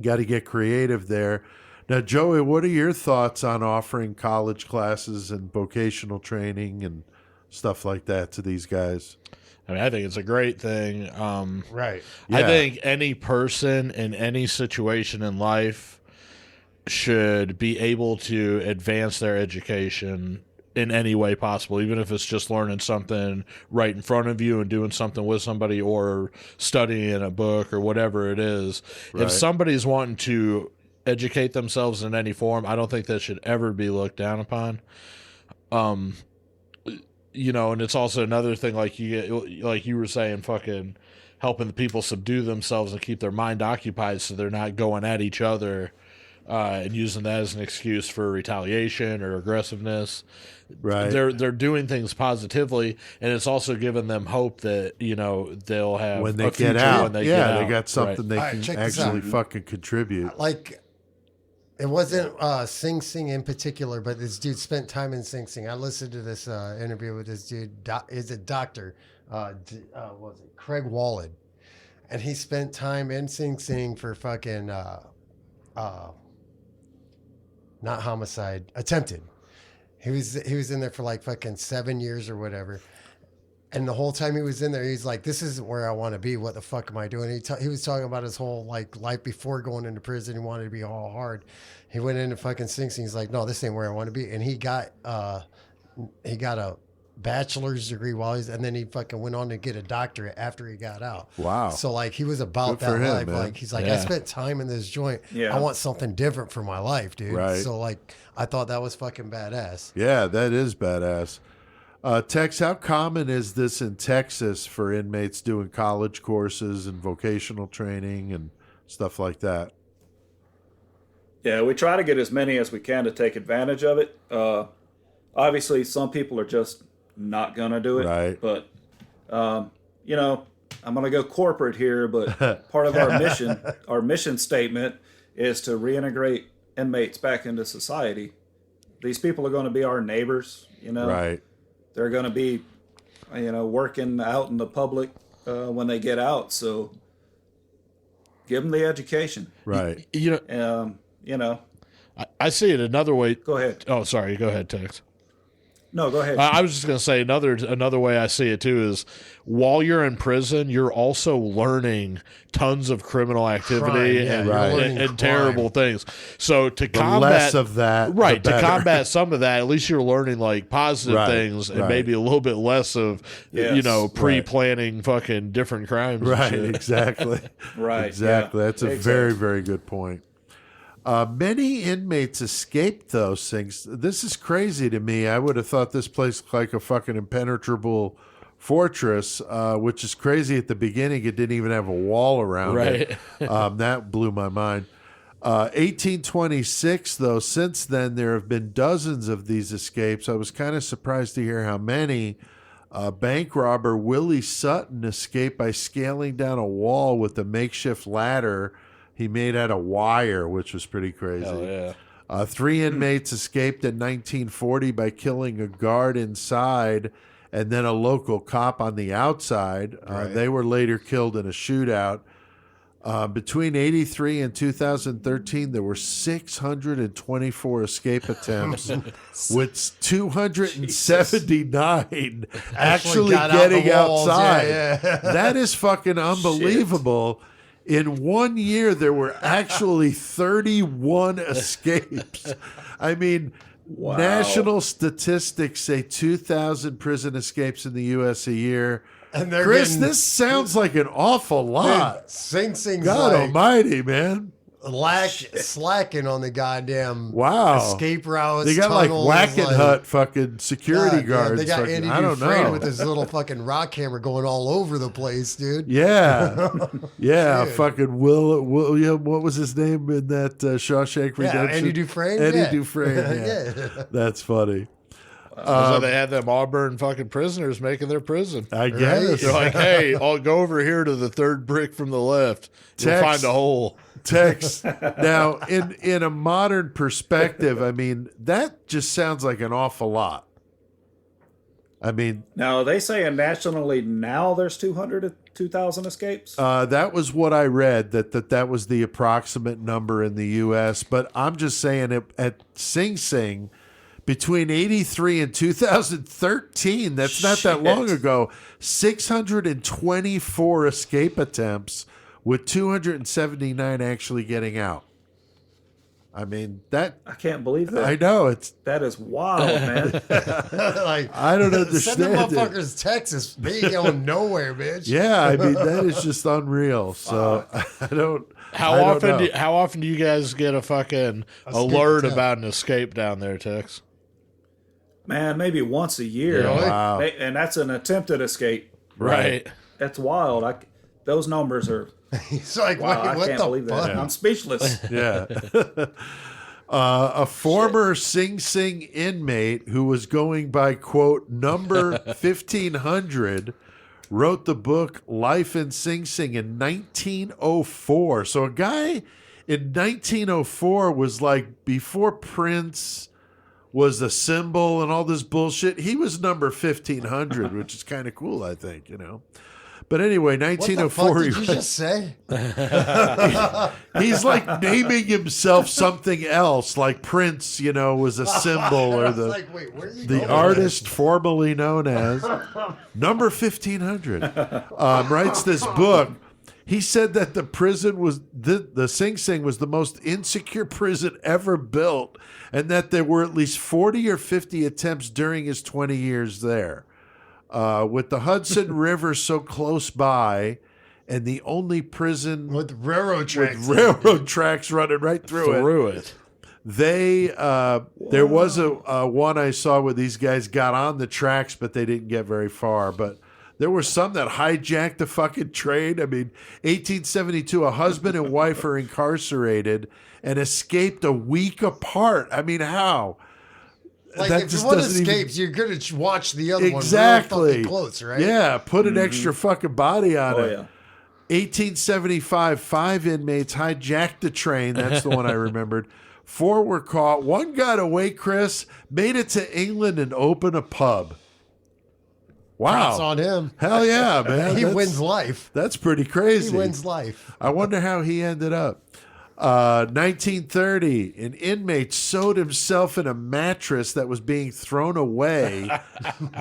got to get creative there. Now, Joey, what are your thoughts on offering college classes and vocational training and stuff like that to these guys? I mean, I think it's a great thing. Right. I Yeah. think any person in any situation in life should be able to advance their education in any way possible, even if it's just learning something right in front of you and doing something with somebody or studying a book or whatever it is. Right. If somebody's wanting to educate themselves in any form, I don't think that should ever be looked down upon. And it's also another thing, like you were saying, fucking helping the people subdue themselves and keep their mind occupied so they're not going at each other and using that as an excuse for retaliation or aggressiveness. Right. They're doing things positively, and it's also giving them hope that they'll have When they a future get out, when they get out. they got something they All right, can check this actually out. fucking contribute. Like, it wasn't Sing Sing in particular, but this dude spent time in Sing Sing. I listened to this interview with this dude. Is a doctor? Was it Craig Wallen? And he spent time in Sing Sing for fucking not homicide, attempted. He was in there for like fucking 7 years or whatever. And the whole time he was in there, he's like, "This isn't where I want to be. What the fuck am I doing?" He was talking about his whole like life before going into prison. He wanted to be all hard. He went into fucking Sing Sing. He's like, "No, this ain't where I want to be." And he got a bachelor's degree and then he fucking went on to get a doctorate after he got out. Wow. So like he was about Good for that him, life. man. Like he's like, Yeah. I spent time in this joint. Yeah. I want something different for my life, dude. Right. So like I thought that was fucking badass. Yeah, that is badass. Tex, how common is this in Texas for inmates doing college courses and vocational training and stuff like that? Yeah, we try to get as many as we can to take advantage of it. Obviously, some people are just not going to do it. Right. But, you know, I'm going to go corporate here, but part of our mission statement is to reintegrate inmates back into society. These people are going to be our neighbors, you know. Right. They're going to be, you know, working out in the public when they get out. So give them the education. Right. You know, You know, I see it another way. go ahead. Oh, sorry. Go ahead, Tex. No, go ahead. I was just going to say another way I see it too is while you're in prison, you're also learning tons of criminal activity Crime, yeah, and, you're Right. learning and crime. terrible things. So to The combat less of that, the right, to better. combat some of that, at least you're learning like positive Right, things and right. maybe a little bit less of Yes, you know right. pre-planning fucking different crimes. and Right, shit. exactly. Right, Exactly. yeah. That's a Exactly. very, very good point. Many inmates escaped those things. This is crazy to me. I would have thought this place looked like a fucking impenetrable fortress, which is crazy at the beginning. It didn't even have a wall around it. That blew my mind. 1826, though, since then, there have been dozens of these escapes. I was kind of surprised to hear how many. Bank robber Willie Sutton escaped by scaling down a wall with a makeshift ladder he made out of wire, which was pretty crazy. Hell yeah. 3 inmates escaped in 1940 by killing a guard inside and then a local cop on the outside. They were later killed in a shootout. Between 83 and 2013, there were 624 escape attempts, with 279 actually got out getting the walls. outside. Yeah. That is fucking unbelievable. In 1 year, there were actually 31 escapes. I mean, national statistics say 2,000 prison escapes in the U.S. a year. And they're Chris, getting- this sounds like an awful lot. Sing Sing's God like almighty, man. slacking on the goddamn Wow. escape routes. They got like tunnels, Whack and like- Hut fucking security God, guards. They got fucking, Andy I don't Dufresne know. with his little fucking rock hammer going all over the place, dude. Yeah. Yeah. Dude. Fucking William, what was his name in that Shawshank Yeah, Redemption? Andy Dufresne. Eddie yeah. Dufresne. Yeah. Yeah. That's funny. So they had them Auburn fucking prisoners making their prison. I guess. They're like, hey, I'll go over here to the third brick from the left. You'll Text. find a hole. Text. Now, in a modern perspective, I mean, that just sounds like an awful lot. I mean, Now, are they saying nationally now there's 200 to 2,000 escapes? that was what I read, that was the approximate number in the U.S. But I'm just saying at Sing Sing, between 83 and 2013, that's not that long ago, 624 escape attempts with 279 actually getting out. I mean, that, I can't believe that. I know, That is wild, man. Like, I don't send them understand it. motherfuckers to Texas. They ain't going nowhere, bitch. Yeah, I mean, that is just unreal. So I don't. I don't know. How often do you guys get a fucking alert about an escape down there, Tex? Man, maybe once a year. Really? Wow. And that's an attempted escape. Right. That's wild. Those numbers are, He's like, wow, wait, I what can't the believe fuck? that. I'm speechless. Yeah. A former Sing Sing inmate who was going by, quote, number 1500 wrote the book Life in Sing Sing in 1904. So a guy in 1904 was like before Prince was a symbol and all this bullshit. He was number 1500, which is kind of cool, I think, you know. But anyway, What the 1904. fuck did you just say? He's like naming himself something else, like Prince, you know, was a symbol, I or was the like, wait, where are you the going? artist formerly known as number 1500 writes this book He said that the prison was the Sing Sing was the most insecure prison ever built, and that there were at least 40 or 50 attempts during his 20 years there. With the Hudson River so close by, and the only prison With railroad tracks. running right through it. They there was a one I saw where these guys got on the tracks, but they didn't get very far. But there were some that hijacked the fucking train. I mean, 1872, a husband and wife are incarcerated and escaped a week apart. I mean, how? Like, That if just one doesn't escapes, you're going to watch the other Exactly. one real fucking close, right? Yeah, put an extra fucking body on Oh, it. yeah. 1875, 5 inmates hijacked the train. That's the one I remembered. 4 were caught. 1 got away, Chris, made it to England and opened a pub. Wow. Props on him. Hell yeah, man. He That's- wins life. That's pretty crazy. He wins life. I wonder how he ended up. 1930, an inmate sewed himself in a mattress that was being thrown away,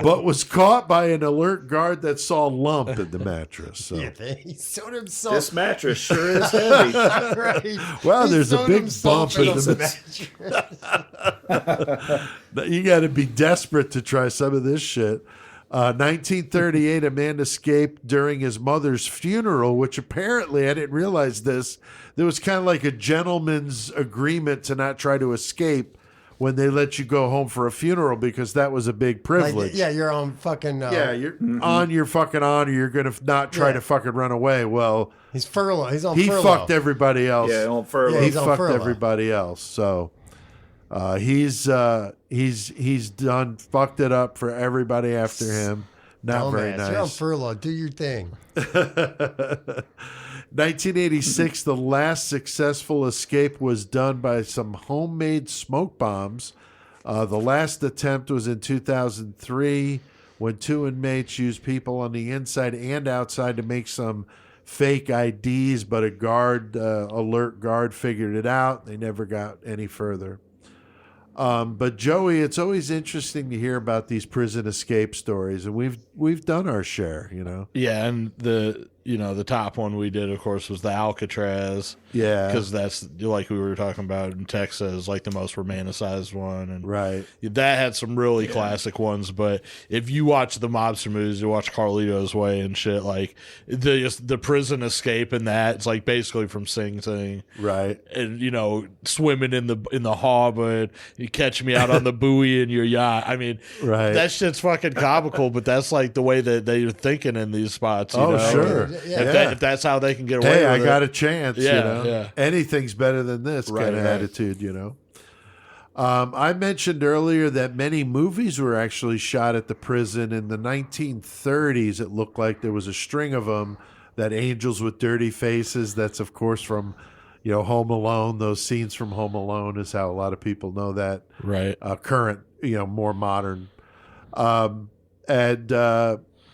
but was caught by an alert guard that saw a lump in the mattress. So. He sewed himself. This mattress sure is heavy. Right. Wow, He there's a sewed big himself bump in a the mattress. You got to be desperate to try some of this shit. 1938, a man escaped during his mother's funeral, which apparently, I didn't realize this, there was kind of like a gentleman's agreement to not try to escape when they let you go home for a funeral, because that was a big privilege. Like, yeah, you're on fucking. Yeah, you're on your fucking honor. You're going to not try to fucking run away. Well, He's furlough. He's on he furlough. fucked everybody else. Yeah, on furlough. Yeah, He he's on fucked furlough. everybody else. So he's done fucked it up for everybody after him. Not very Dumbass. You're on nice. furlough. Do your thing. 1986, the last successful escape was done by some homemade smoke bombs. The last attempt was in 2003 when 2 inmates used people on the inside and outside to make some fake IDs, but a alert guard figured it out. They never got any further. But Joey, it's always interesting to hear about these prison escape stories, and we've done our share, you know. Yeah, and the top one we did, of course, was the Alcatraz. Yeah. Because that's, like we were talking about in Texas, like the most romanticized one. And Right. that had some really classic ones. But if you watch the mobster movies, you watch Carlito's Way and shit, like the prison escape in that, it's like basically from Sing Sing. Right. And, swimming in the harbor, you catch me out on the buoy in your yacht. I mean, Right. that shit's fucking comical, but that's like the way that they're thinking in these spots. You Oh, know? sure. Yeah. If that's how they can get away Hey, with I it. got a chance, Yeah, you know. yeah. Anything's better than this Right, kind of right. attitude, you know. I mentioned earlier that many movies were actually shot at the prison in the 1930s. It looked like there was a string of them. That Angels with Dirty Faces, that's of course from, Home Alone. Those scenes from Home Alone is how a lot of people know that. Right. Current, more modern.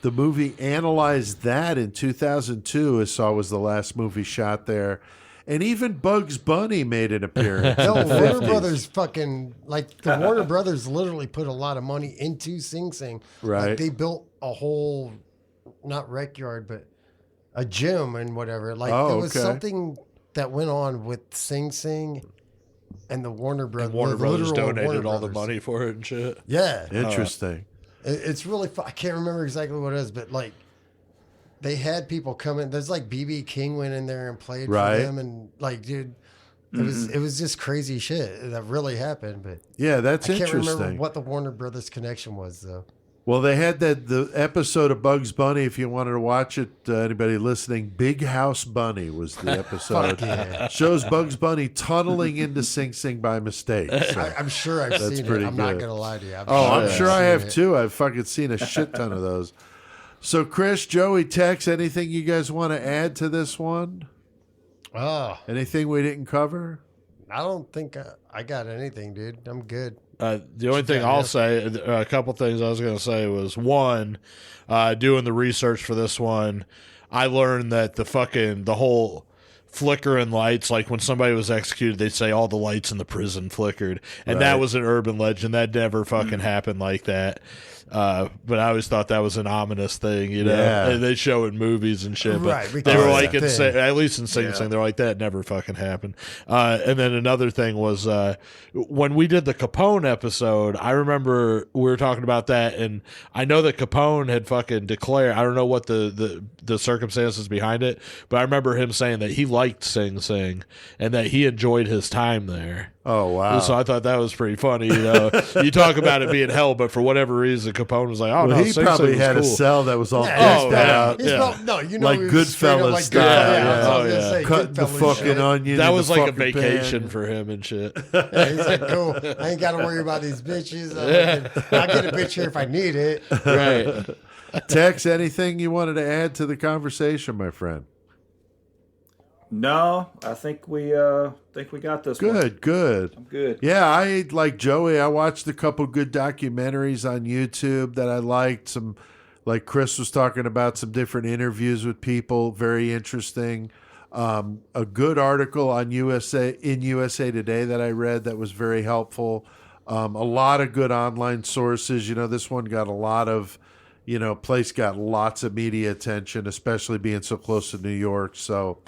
The movie analyzed that in 2002. I saw was the last movie shot there. And even Bugs Bunny made an appearance. No, in the Warner 50s. Brothers the Warner Brothers literally put a lot of money into Sing Sing. Right. Like they built a whole, not rec yard, but a gym and whatever. Like Oh, there was okay. something that went on with Sing Sing and the Warner Brothers. And Warner Brothers literal donated Warner all the Brothers. money for it and shit. Yeah. Interesting. It's really I can't remember exactly what it is, but like they had people come in. There's like BB King went in there and played Right. for them, and like, dude, it was just crazy shit that really happened. But Yeah, that's I can't remember interesting. what the Warner Brothers connection was though. Well, they had the episode of Bugs Bunny. If you wanted to watch it, anybody listening, Big House Bunny was the episode. yeah. Shows Bugs Bunny tunneling into Sing Sing by mistake. So. I'm sure I've That's seen pretty it. I'm not good. gonna lie to you. I'm sure I I've have seen it. too. I've fucking seen a shit ton of those. So, Chris, Joey, Tex, anything you guys want to add to this one? Oh, Anything we didn't cover? I don't think I got anything, dude. I'm good. The only thing I'll say, a couple things I was going to say was, one, doing the research for this one, I learned that the whole flickering lights, like when somebody was executed, they'd say all the lights in the prison flickered. And that Right. was an urban legend. That never fucking happened like that. But I always thought that was an ominous thing, you know. Yeah. And they show in movies and shit. But Right, they because were of like, that at least in Sing Sing, they're like, that never fucking happened. And then another thing was when we did the Capone episode, I remember we were talking about that, and I know that Capone had fucking declared, I don't know what the circumstances behind it, but I remember him saying that he liked Sing Sing and that he enjoyed his time there. Oh, wow. So I thought that was pretty funny. You know, you talk about it being hell, but for whatever reason, Capone was like, "Oh Well, no, he Sing probably Sing was had cool." a cell that was all Yeah, decked yeah. out. He's Yeah. probably, no, you know, Like he was straight up Goodfellas like style, Goodfellas. yeah. I was Oh, gonna yeah. say, Cutting the Goodfellas fucking shit. onion. That in was the like a fucking vacation pan. for him and shit. Yeah, he's like, cool. I ain't got to worry about these bitches. I'll get a bitch here if I need it. Right. Tex, anything you wanted to add to the conversation, my friend? No, I think we got this one. Good. I'm good. Yeah, I like Joey. I watched a couple good documentaries on YouTube that I liked. Some, like Chris was talking about, some different interviews with people. Very interesting. A good article on USA Today that I read that was very helpful. A lot of good online sources. You know, this one got a lot of, place got lots of media attention, especially being so close to New York. So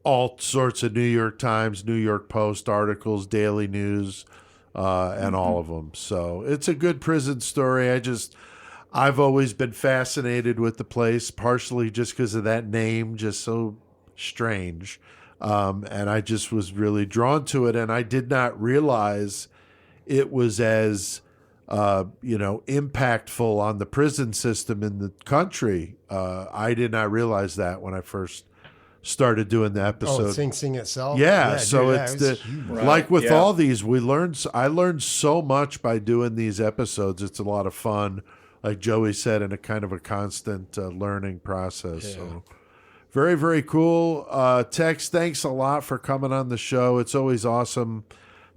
all sorts of New York Times, New York Post articles, Daily News, and all of them. So it's a good prison story. I've always been fascinated with the place, partially just because of that name, just so strange. And I just was really drawn to it. And I did not realize it was as, impactful on the prison system in the country. I did not realize that when I first started doing the episode. Oh, Sing Sing itself? Yeah, so dude, it's it was the huge. like with yeah. all these, I learned so much by doing these episodes. It's a lot of fun, like Joey said, and a kind of a constant learning process. So very, very cool. Tex, thanks a lot for coming on the show. It's always awesome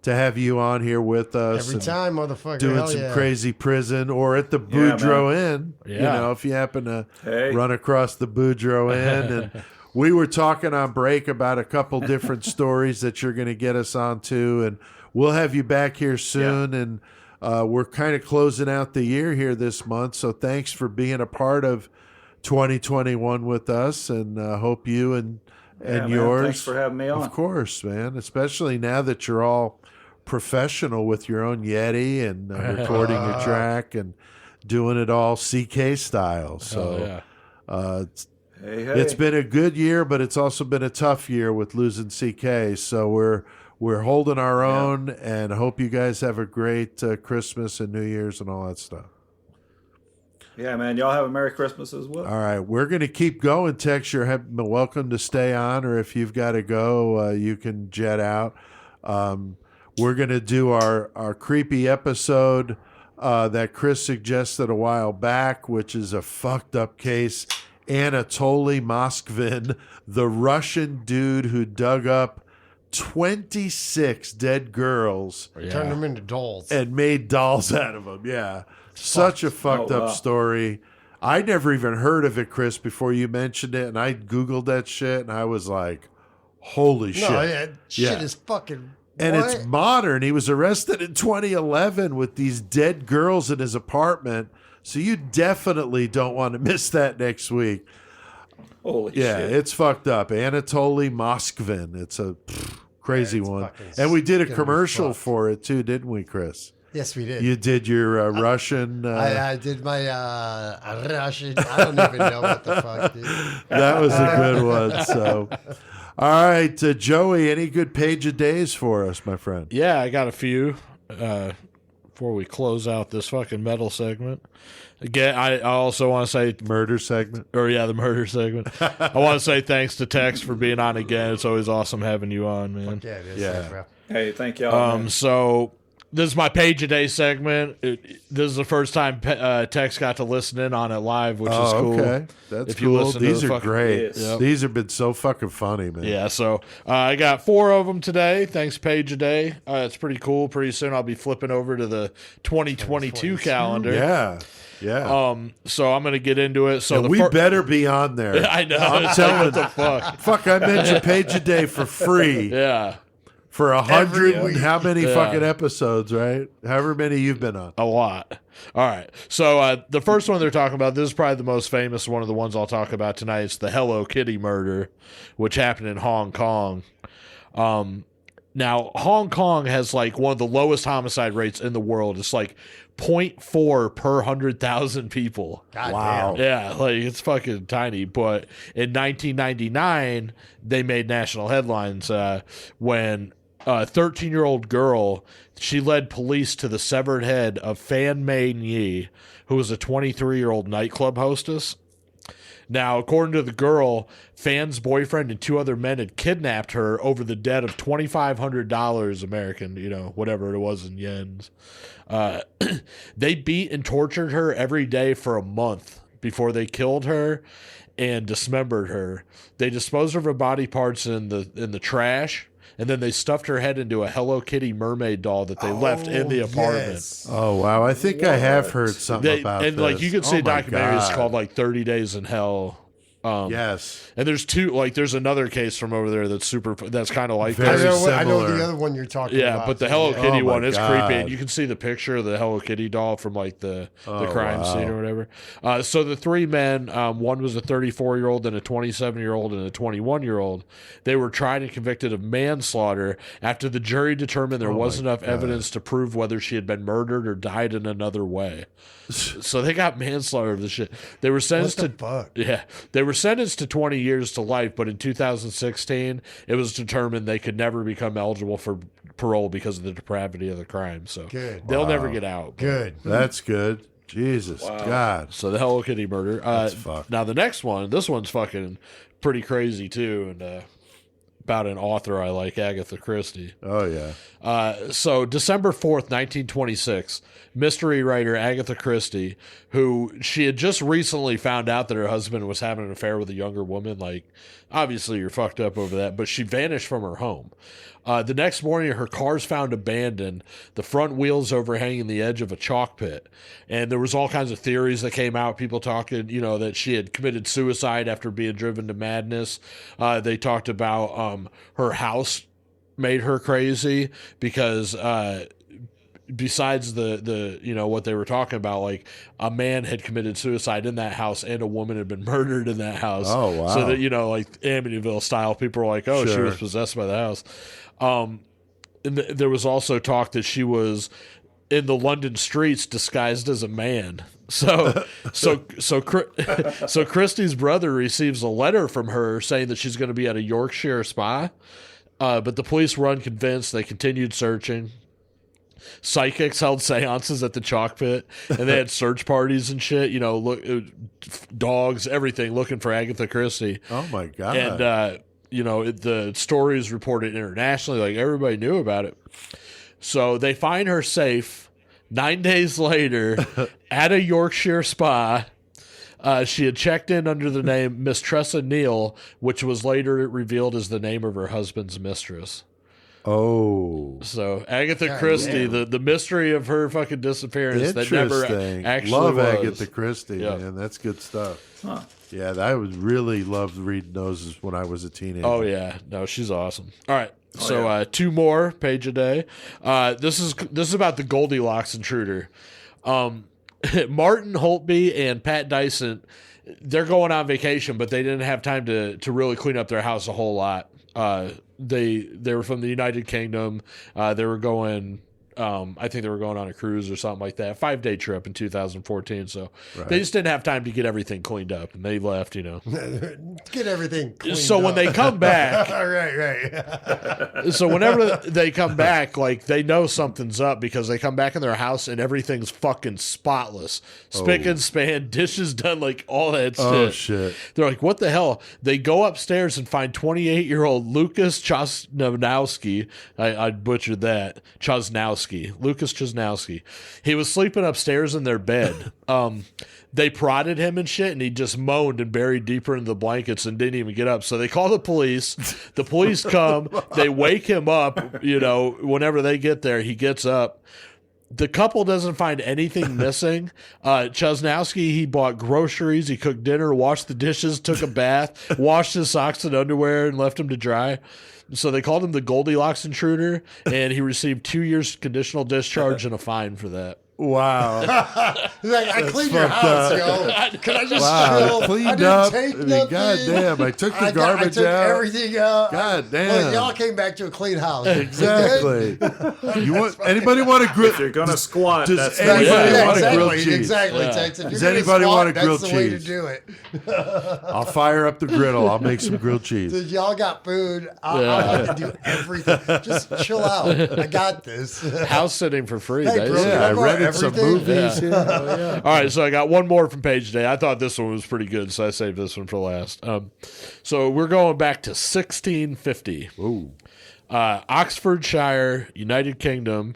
to have you on here with us. Every and time, motherfucker. doing Hell some yeah. crazy prison or at the Boudreaux Inn. Yeah. If you happen to Hey. run across the Boudreaux Inn. And we were talking on break about a couple different stories that you're going to get us onto, and we'll have you back here soon. And we're kind of closing out the year here this month, so thanks for being a part of 2021 with us, and hope you and Man, yours. thanks for having me on. Of course, man. Especially now that you're all professional with your own Yeti and recording your track and doing it all CK style. So Hey. it's been a good year, but it's also been a tough year with losing CK. So we're holding our own, and hope you guys have a great Christmas and New Year's and all that stuff. Yeah, man. Y'all have a Merry Christmas as well. All right, we're going to keep going. Tex, you're welcome to stay on, or if you've got to go, you can jet out. We're going to do our creepy episode that Chris suggested a while back, which is a fucked up case. Anatoly Moskvin, the Russian dude who dug up 26 dead girls Turned them into dolls. and made dolls out of them. Yeah. Such a fucked up wow. story. I never even heard of it, Chris, before you mentioned it. And I Googled that shit and I was like, holy shit. No, yeah, shit Yeah. is fucking. And what? it's modern. He was arrested in 2011 with these dead girls in his apartment. So you definitely don't want to miss that next week. Holy Yeah, shit. it's fucked up. Anatoly Moskvin. It's a crazy it's one. fucking And we did a gonna be commercial fucked. for it too, didn't we, Chris? Yes, we did. You did your Russian. I did my Russian. I don't even know what the fuck, dude. That was a good one. So, all right, Joey, any good page of days for us, my friend? Yeah, I got a few before we close out this fucking metal segment. Again, I also want to say, Murder segment. the murder segment. I want to say thanks to Tex for being on again. It's always awesome having you on, man. Yeah, it is. Yeah. Bro. Hey, thank y'all. man. So this is my page a day segment. This is the first time Tex got to listen in on it live, which is cool. Okay. That's If you cool. listen to These the are fucking- great. Yes. Yep. These have been so fucking funny, man. Yeah, so I got 4 of them today. Thanks, Page a Day. It's pretty cool. Pretty soon I'll be flipping over to the 2022 calendar. Yeah. Yeah. So I'm gonna get into it. So And we better be on there. I know. I'm It's telling like, what the fuck? Fuck, I mentioned Page a Day for free. Yeah. For 100 Every and how many Yeah. fucking episodes, right? However many you've been on. A lot. All right. So the first one they're talking about, this is probably the most famous one of the ones I'll talk about tonight. It's the Hello Kitty murder, which happened in Hong Kong. Now, Hong Kong has like one of the lowest homicide rates in the world. It's like 0.4 per 100,000 people. God Wow. damn. Yeah, like it's fucking tiny. But in 1999, they made national headlines when a 13-year-old girl, she led police to the severed head of Fan Mei Yi, who was a 23-year-old nightclub hostess. Now, according to the girl, Fan's boyfriend and two other men had kidnapped her over the debt of $2,500 American, whatever it was in yens. They beat and tortured her every day for a month before they killed her and dismembered her. They disposed of her body parts in the trash, and then they stuffed her head into a Hello Kitty mermaid doll that they left in the apartment. Yes. Oh, wow. I think I have heard something about and this. like you can see Oh a my documentary it's God. called like 30 Days in Hell. Yes. And there's there's another case from over there that's kind of like Very this. I know similar. the other one you're talking Yeah, about. but the Hello Yeah. Kitty Oh my one is God. creepy, and you can see the picture of the Hello Kitty doll from like the crime wow. scene or whatever. So the three men, one was a 34-year-old and a 27-year-old and a 21-year-old. They were tried and convicted of manslaughter after the jury determined there wasn't enough evidence to prove whether she had been murdered or died in another way. So they got manslaughter of the shit. They were sentenced What the fuck? Yeah, they were sentenced to 20 years to life, but in 2016, it was determined they could never become eligible for parole because of the depravity of the crime. So Good. they'll never get out. Good. That's good. Jesus. God. So the Hello Kitty murder. fucked. Now the next one, this one's fucking pretty crazy too, and about an author I like, Agatha Christie. Oh, yeah. So December 4th, 1926, mystery writer Agatha Christie, who she had just recently found out that her husband was having an affair with a younger woman. Like, obviously you're fucked up over that, but she vanished from her home. The next morning, her car's found abandoned, the front wheels overhanging the edge of a chalk pit. And there was all kinds of theories that came out, people talking, that she had committed suicide after being driven to madness. They talked about her house made her crazy because besides the what they were talking about, like a man had committed suicide in that house and a woman had been murdered in that house. Oh, wow. So that like Amityville style, people were like, oh, she Sure. was possessed by the house. And there was also talk that she was in the London streets disguised as a man. So Christie's brother receives a letter from her saying that she's going to be at a Yorkshire spa. But the police were unconvinced. They continued searching. Psychics held seances at the chalk pit, and they had search parties and shit. Dogs, everything, looking for Agatha Christie. Oh, my God. And the story is reported internationally. Like everybody knew about it. So they find her safe 9 days later at a Yorkshire spa. She had checked in under the name Miss Tressa Neal, which was later revealed as the name of her husband's mistress. Oh. So Agatha Christie, the mystery of her fucking disappearance that never Interesting. actually Love was. Agatha Christie, Yeah. man. That's good stuff. Huh. Yeah, I would really loved reading those when I was a teenager. Oh yeah, no, she's awesome. All right, so two more page a day. This is about the Goldilocks intruder. Martin Holtby and Pat Dyson, they're going on vacation, but they didn't have time to really clean up their house a whole lot. They were from the United Kingdom. They were going. I think they were going on a cruise or something like that. 5-day trip in 2014. So they just didn't have time to get everything cleaned up, and they left. Get everything cleaned So when up. they come back, right. so whenever they come back, like they know something's up because they come back in their house and everything's fucking spotless, spick and span, dishes done, like all that shit. Oh, shit. They're like, what the hell? They go upstairs and find 28-year-old Lucas Chosnowski. I butchered that. Lucas Chosnowski. He was sleeping upstairs in their bed. They prodded him and shit, and he just moaned and buried deeper into the blankets and didn't even get up. So they call the police. The police come. They wake him up. Whenever they get there, he gets up. The couple doesn't find anything missing. Chesnowski, he bought groceries, he cooked dinner, washed the dishes, took a bath, washed his socks and underwear, and left them to dry. So they called him the Goldilocks intruder, and he received 2 years conditional discharge and a fine for that. Wow. He's like, I cleaned your house, yo. Can I just chill? Cleaned I didn't up. take I mean, nothing. goddamn, I took the I garbage took out. everything out. God damn. Look, y'all came back to a clean house. Exactly. You want anybody want a grill? If you're gonna squat, does that's anybody Yeah, want a exactly, grilled cheese? exactly. Yeah. Tex. If Does you're gonna anybody squat, want a grilled that's the way to cheese? do it. I'll fire up the griddle. I'll make some grilled cheese. Since y'all got food, I'll have to do everything. Just chill out. I got this. House sitting for free. Hey, They bro, say. Yeah, I I'll rented some everything. movies. Yeah. All right, so I got one more from page today. I thought this one was pretty good, so I saved this one for last. So we're going back to 1650. Ooh. Oxfordshire, United Kingdom,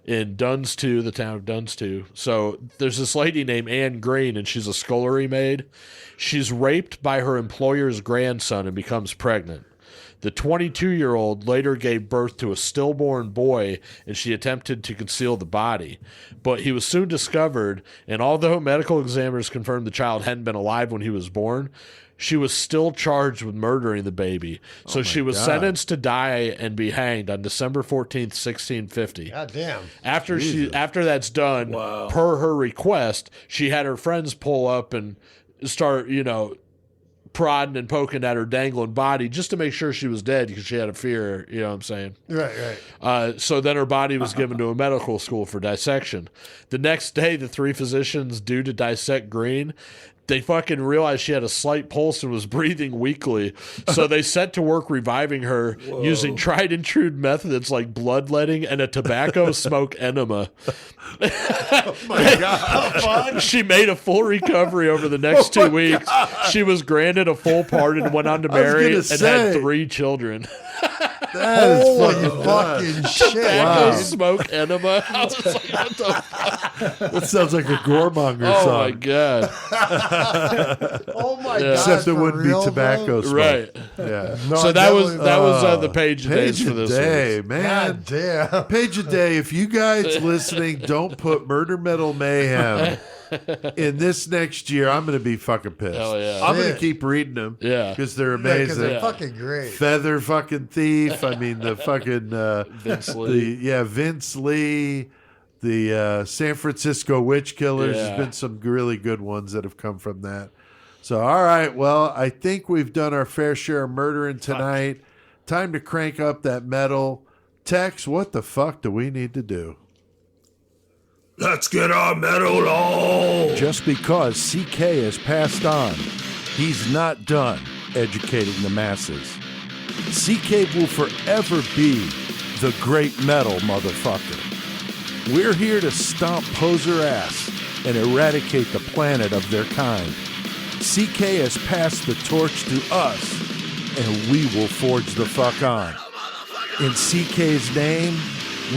in Dunstoo, the town of Dunstoo. So there's this lady named Anne Green, and she's a scullery maid. She's raped by her employer's grandson and becomes pregnant. The 22-year-old later gave birth to a stillborn boy, and she attempted to conceal the body. But he was soon discovered, and although medical examiners confirmed the child hadn't been alive when he was born, she was still charged with murdering the baby. So she was God. sentenced to die and be hanged on December 14th, 1650. God damn. After that's done, per her request, she had her friends pull up and start, prodding and poking at her dangling body just to make sure she was dead because she had a fear, you know what I'm saying? Right. So then her body was given to a medical school for dissection. The next day, the three physicians due to dissect Green, they fucking realized she had a slight pulse and was breathing weakly. So they set to work reviving her using tried and true methods like bloodletting and a tobacco smoke enema. My God. She made a full recovery over the next 2 weeks. She was granted a full pardon and went on to I was marry gonna and say. had 3 children. That is Holy fucking fucking shit. Tobacco Wow. smoke enema. I was like, what the fuck? That sounds like a Goremonger Oh song. my god! Oh my God. Except it for wouldn't real, be tobacco bro? smoke. Right. Yeah. No, So that was the page of days Page for a this day, one. man. God damn. Page a day. If you guys listening don't put Murder Metal Mayhem in this next year, I'm going to be fucking pissed. Hell yeah. I'm going Yeah. to keep reading them. Yeah. Because they're Because amazing. they're fucking great. Feather fucking thief. I mean, the fucking Vince Lee. Vince Lee, the San Francisco Witch Killers. Yeah. There's been some really good ones that have come from that. So, all right, well, I think we've done our fair share of murdering tonight. Time to crank up that metal. Tex, what the fuck do we need to do? Let's get our metal on. Just because CK has passed on, he's not done educating the masses. CK will forever be the great metal motherfucker. We're here to stomp poser ass and eradicate the planet of their kind. CK has passed the torch to us, and we will forge the fuck on. In CK's name,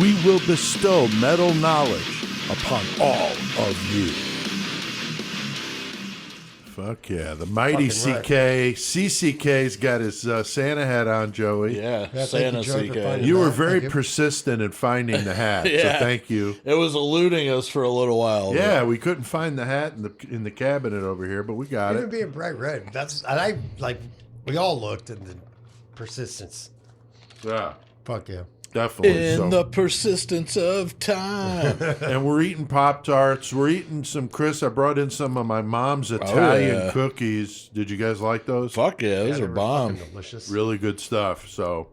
we will bestow metal knowledge upon all of you. Fuck yeah. The mighty Fucking CK. CCK's got his Santa hat on, Joey. Yeah, Yeah, Santa thank you, Joey, for CK. finding You were that. very Thank you. persistent in finding the hat, Yeah. so thank you. It was eluding us for a little while. Yeah, we couldn't find the hat in the cabinet over here, but we got Even it. being bright red. And I like we all looked and the persistence. Yeah, Fuck yeah. definitely. In So- the persistence of time. and we're eating Pop-Tarts. We're eating some Chris. I brought in some of my mom's Italian yeah. cookies. Did you guys like those? Fuck yeah, those They are were bomb. fucking delicious. Really good stuff. So,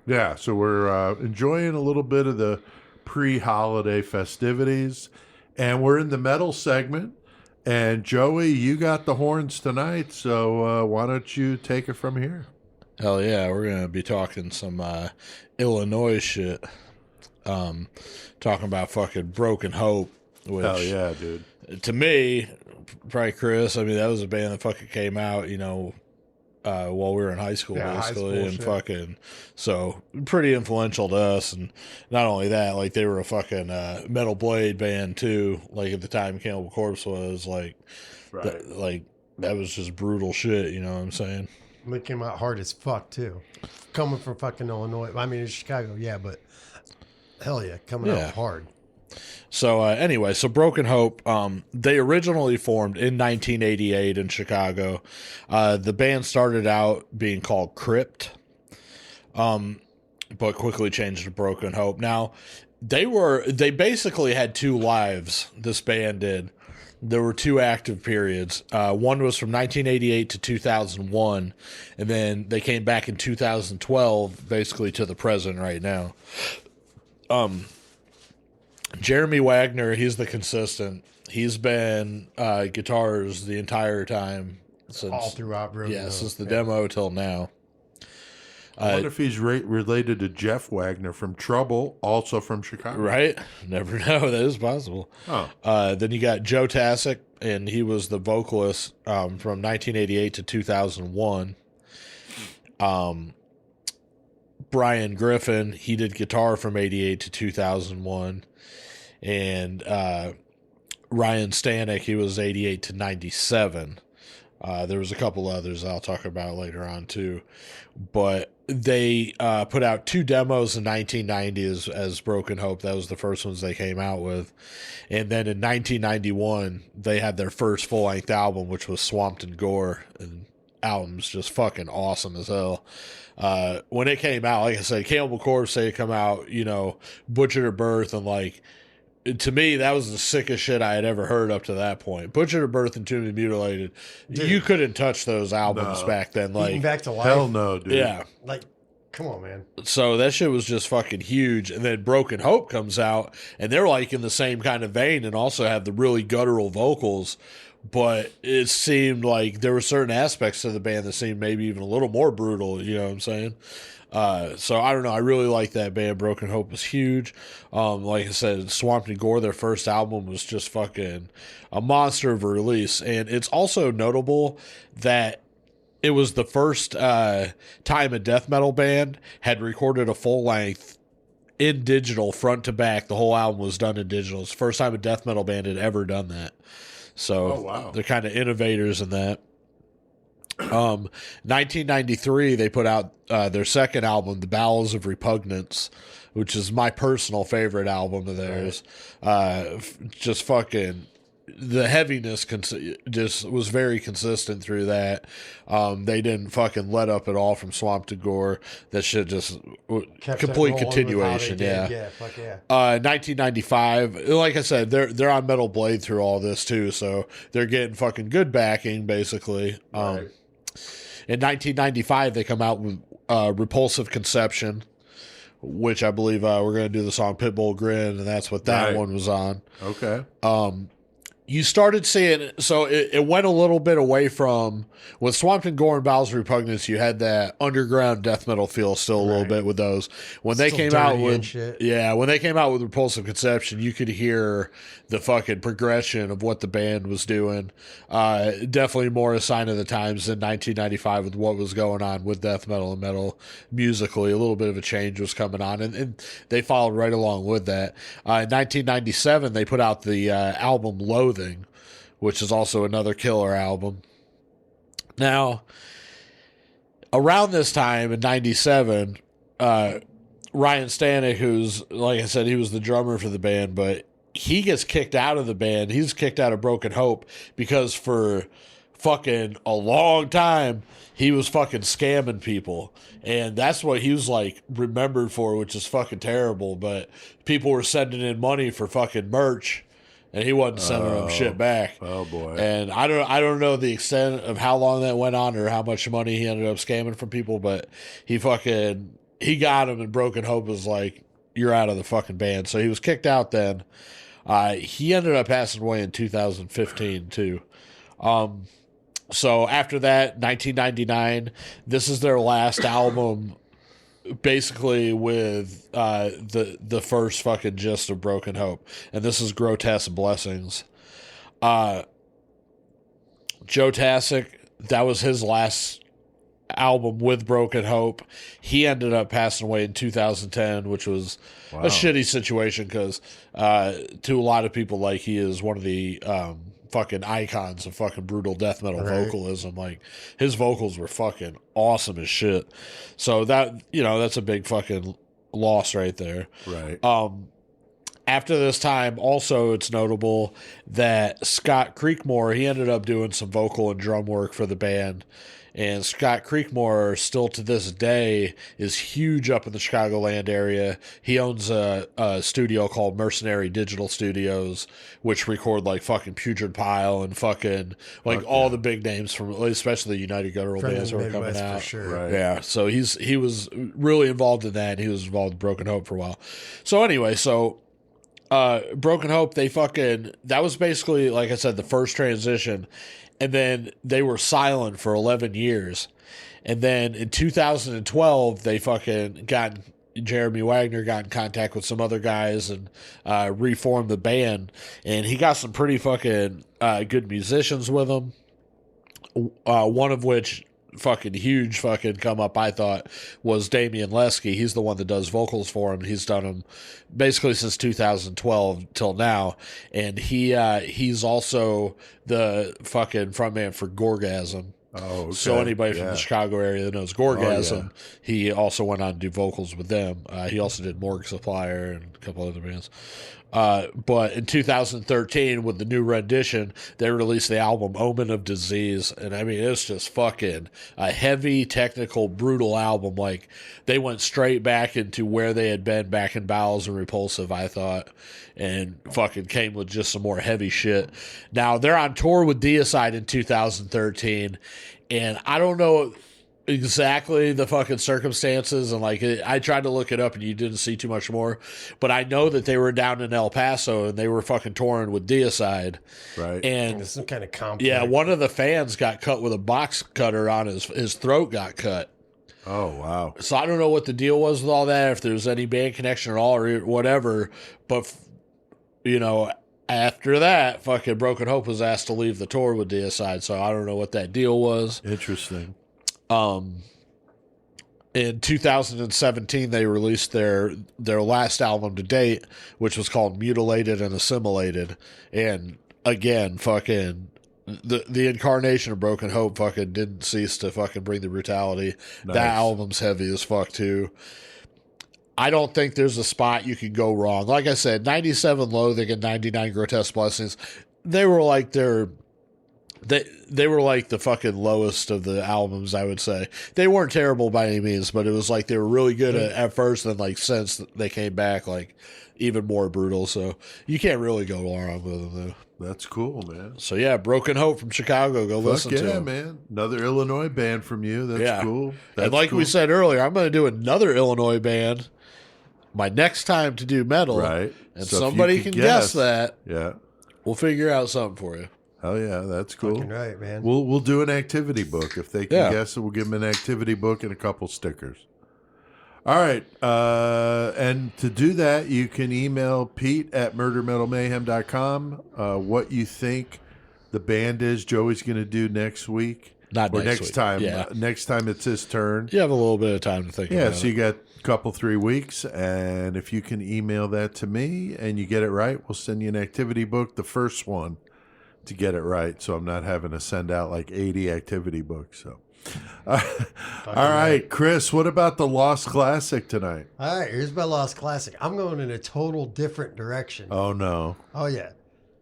yeah, so we're enjoying a little bit of the pre-holiday festivities, and we're in the metal segment. And Joey, you got the horns tonight, so why don't you take it from here? Hell yeah, we're gonna be talking some Illinois shit. Talking about fucking Broken Hope, which Hell yeah, dude. to me, probably Chris, I mean that was a band that fucking came out, while we were in high school, Yeah, high basically, school and shit. fucking so pretty influential to us. And not only that, like they were a fucking Metal Blade band too. Like at the time, Cannibal Corpse was like, that was just brutal shit. You know what I'm saying? They came out hard as fuck too. Coming from fucking Illinois. I mean, in Chicago, yeah, but hell yeah, coming Yeah. out hard. So anyway, so Broken Hope, they originally formed in 1988 in Chicago. The band started out being called Crypt, but quickly changed to Broken Hope. Now, they basically had two lives, this band did. There were two active periods. One was from 1988 to 2001, and then they came back in 2012, basically to the present right now. Jeremy Wagner, he's the consistent. He's been guitars the entire time since All throughout Broken since the Hope. demo till now. I wonder if he's related to Jeff Wagner from Trouble, also from Chicago. Right? Never know. That is possible. Oh. Then you got Joe Tasic, and he was the vocalist from 1988 to 2001. Brian Griffin, he did guitar from 88 to 2001. And Ryan Stanek, he was 88 to 97. There was a couple others I'll talk about later on too. But they put out two demos in 1990 as Broken Hope. That was the first ones they came out with. And then in 1991, they had their first full-length album, which was Swamped in Gore. And album's just fucking awesome as hell. When it came out, like I said, Cannibal Corpse, they had come out, you know, Butcher to Birth, and like, to me, that was the sickest shit I had ever heard up to that point. Butcher to Birth and Tomb and Mutilated, you couldn't touch those albums back then. Eating Like, Back to Life. Hell no, dude. yeah. Like, come on, man. So that shit was just fucking huge. And then Broken Hope comes out, and they're like in the same kind of vein and also have the really guttural vocals. But it seemed like there were certain aspects to the band that seemed maybe even a little more brutal, you know what I'm saying? So I don't know. I really like that band. Broken Hope was huge. Like I said, Swamped in Gore, their first album was just fucking a monster of a release. And it's also notable that it was the first time a death metal band had recorded a full length in digital, front to back. The whole album was done in digital. It's the first time a death metal band had ever done that. So they're kind of innovators in that. 1993, they put out their second album, The Bowels of Repugnance, which is my personal favorite album of theirs. Just fucking, the heaviness just was very consistent through that. They didn't fucking let up at all from Swamp to Gore. That shit just Kept complete rolling with how they continuation. did. Yeah. Fuck yeah. 1995, like I said, they're on Metal Blade through all this too, so they're getting fucking good backing, basically. Right. In 1995, they come out with Repulsive Conception, which I believe we're going to do the song Pitbull Grin, and that's what that one was on. Okay. You started seeing, so it went a little bit away from, with Swamped in Gore and Bowels of Repugnance, you had that underground death metal feel still a little bit with those. When they Still came out dirty with, and shit. yeah, when they came out with Repulsive Conception, you could hear the fucking progression of what the band was doing. Definitely more a sign of the times in 1995 with what was going on with death metal and metal musically. A little bit of a change was coming on, and they followed right along with that. In 1997, they put out the album Loathing, which is also another killer album. Now, around this time in 97, Ryan Stanek, who's, like I said, he was the drummer for the band, but he gets kicked out of the band. He's kicked out of Broken Hope because for fucking a long time, he was fucking scamming people. And that's what he was like remembered for, which is fucking terrible. But people were sending in money for fucking merch, and he wasn't sending them shit back. Oh boy. And I don't know the extent of how long that went on or how much money he ended up scamming from people, but he got him, and Broken Hope was like, you're out of the fucking band. So he was kicked out then. He ended up passing away in 2015 too. So after that, 1999, this is their last album, basically with the first fucking gist of Broken Hope, and this is Grotesque Blessings. Joe Tasic, that was his last album with Broken Hope. He ended up passing away in 2010, which was a shitty situation because to a lot of people, like, he is one of the fucking icons of fucking brutal death metal vocalism. Like, his vocals were fucking awesome as shit. So that, you know, that's a big fucking loss right there. Right. after this time, also it's notable that Scott Creekmore, he ended up doing some vocal and drum work for the band. And Scott Creekmore, still to this day, is huge up in the Chicagoland area. He owns a studio called Mercenary Digital Studios, which record like fucking Putrid Pile and fucking like all the big names from, especially the United Guttural From the bands that were coming Midwest, out. for sure. Right. Yeah, so he was really involved in that. And he was involved in Broken Hope for a while. So anyway, Broken Hope, that was basically, like I said, the first transition. And then they were silent for 11 years. And then in 2012, Jeremy Wagner got in contact with some other guys and reformed the band. And he got some pretty fucking good musicians with him. One of which fucking huge fucking come up, I thought, was Damian Lesky. He's the one that does vocals for him. He's done them basically since 2012 till now, and he's also the fucking frontman for Gorgasm. Oh, okay. So anybody from the Chicago area that knows Gorgasm, he also went on to do vocals with them. He also did Morgue Supplier and a couple other bands. But in 2013, with the new rendition, they released the album Omen of Disease. And I mean, it's just fucking a heavy, technical, brutal album. Like, they went straight back into where they had been back in Bowels and Repulsive, I thought, and fucking came with just some more heavy shit. Now, they're on tour with Deicide in 2013, and I don't know exactly the fucking circumstances, and like I tried to look it up and you didn't see too much more, but I know that they were down in El Paso and they were fucking touring with Deicide, right? And And some kind of complex. yeah, one of the fans got cut with a box cutter on his throat got cut. oh wow, So I don't know what the deal was with all that, if there was any band connection at all or whatever, but after that, fucking Broken Hope was asked to leave the tour with Deicide, so I don't know what that deal was. interesting. In 2017, they released their last album to date, which was called Mutilated and Assimilated. And again, fucking the incarnation of Broken Hope fucking didn't cease to fucking bring the brutality. Nice. That album's heavy as fuck too. I don't think there's a spot you can go wrong. Like I said, 97 Loathing and 99 Grotesque Blessings, they were like they were like the fucking lowest of the albums, I would say. They weren't terrible by any means, but it was like they were really good at first, and like since they came back, like even more brutal. So you can't really go wrong with them, though. That's cool, man. So yeah, Broken Hope from Chicago. Go listen Fuck to yeah, them. man. Another Illinois band from you. That's cool. That's and like we cool. said earlier, I'm going to do another Illinois band my next time to do metal. Right. And So if you somebody could can guess that. Yeah. We'll figure out something for you. Hell yeah, that's cool. Fucking right, man. We'll do an activity book. If they can Yeah. guess it, we'll give them an activity book and a couple stickers. All right. And to do that, you can email Pete at murdermetalmayhem.com what you think the band is Joey's going to do next week. Not or next next week. time. Yeah. Next time it's his turn. You have a little bit of time to think Yeah, about so it. you got a couple, 3 weeks. And if you can email that to me and you get it right, we'll send you an activity book, the first one, to get it right. So I'm not having to send out like 80 activity books. So, all right, Chris, what about the Lost Classic tonight? All right, here's my Lost Classic. I'm going in a total different direction. Oh, no. Oh, yeah.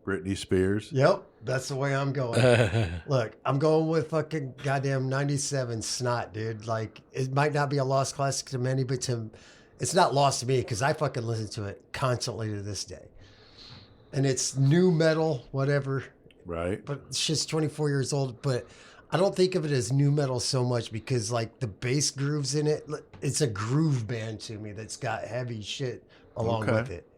Britney Spears? Yep, that's the way I'm going. Look, I'm going with fucking goddamn 97 Snot, dude. Like, it might not be a Lost Classic to many, but it's not lost to me because I fucking listen to it constantly to this day. And it's new metal, whatever. Right. But it's just 24 years old. But I don't think of it as new metal so much because, like, the bass grooves in it, it's a groove band to me that's got heavy shit along with it.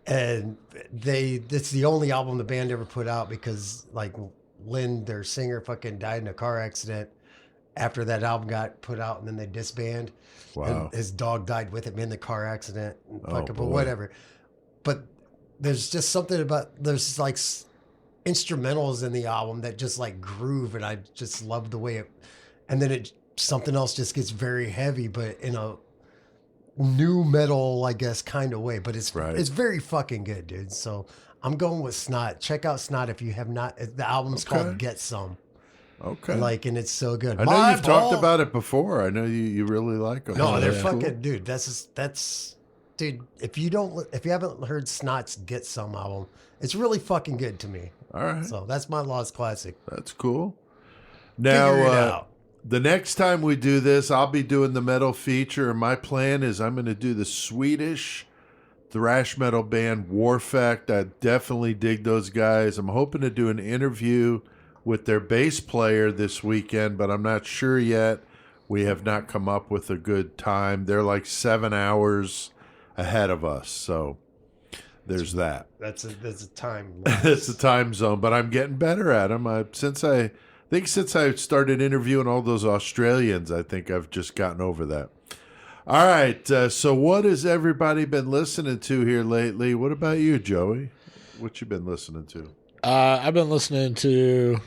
And it's the only album the band ever put out because, like, Lynn, their singer, fucking died in a car accident after that album got put out, and then they disbanded. Wow. And his dog died with him in the car accident. And fucking, but boy. whatever. But there's just something about, there's like instrumentals in the album that just like groove, and I just love the way it, and then something else just gets very heavy, but in a new metal, I guess, kind of way. But it's very fucking good, dude. So I'm going with Snot. Check out Snot if you have not. The album's called Get Some. Okay. And it's so good. I know you've talked about it before. I know you really like them. No, they're fucking, dude. That's dude, if you haven't heard Snot's Get Some album, it's really fucking good to me. All right. So that's my Lost Classic. That's cool. Figure it Now, out. the next time we do this, I'll be doing the metal feature, and my plan is I'm going to do the Swedish thrash metal band Warfect. I definitely dig those guys. I'm hoping to do an interview with their bass player this weekend, but I'm not sure yet. We have not come up with a good time. They're like 7 hours ahead of us, so there's that. That's a time. It's a time zone, but I'm getting better at them. Since I started interviewing all those Australians, I think I've just gotten over that. All right, so what has everybody been listening to here lately? What about you, Joey? What you been listening to? I've been listening to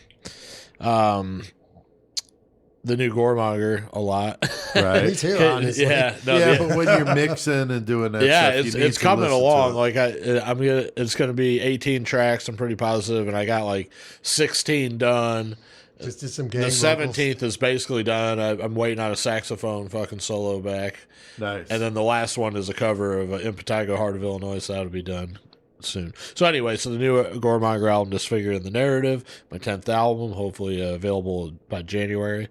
the new Goremonger a lot. Right. Me too, honestly. But when you're mixing and doing that stuff, you need it's to coming listen to along. it. Like it's gonna be 18 tracks. I'm pretty positive, and I got like 16 done. Just did some The gang 17th is basically done. I'm waiting on a saxophone fucking solo back. Nice. And then the last one is a cover of Impetigo, Heart of Illinois, so that'll be done soon. So anyway, the new Goremonger album, Disfigured in the Narrative, my 10th album, hopefully available by January.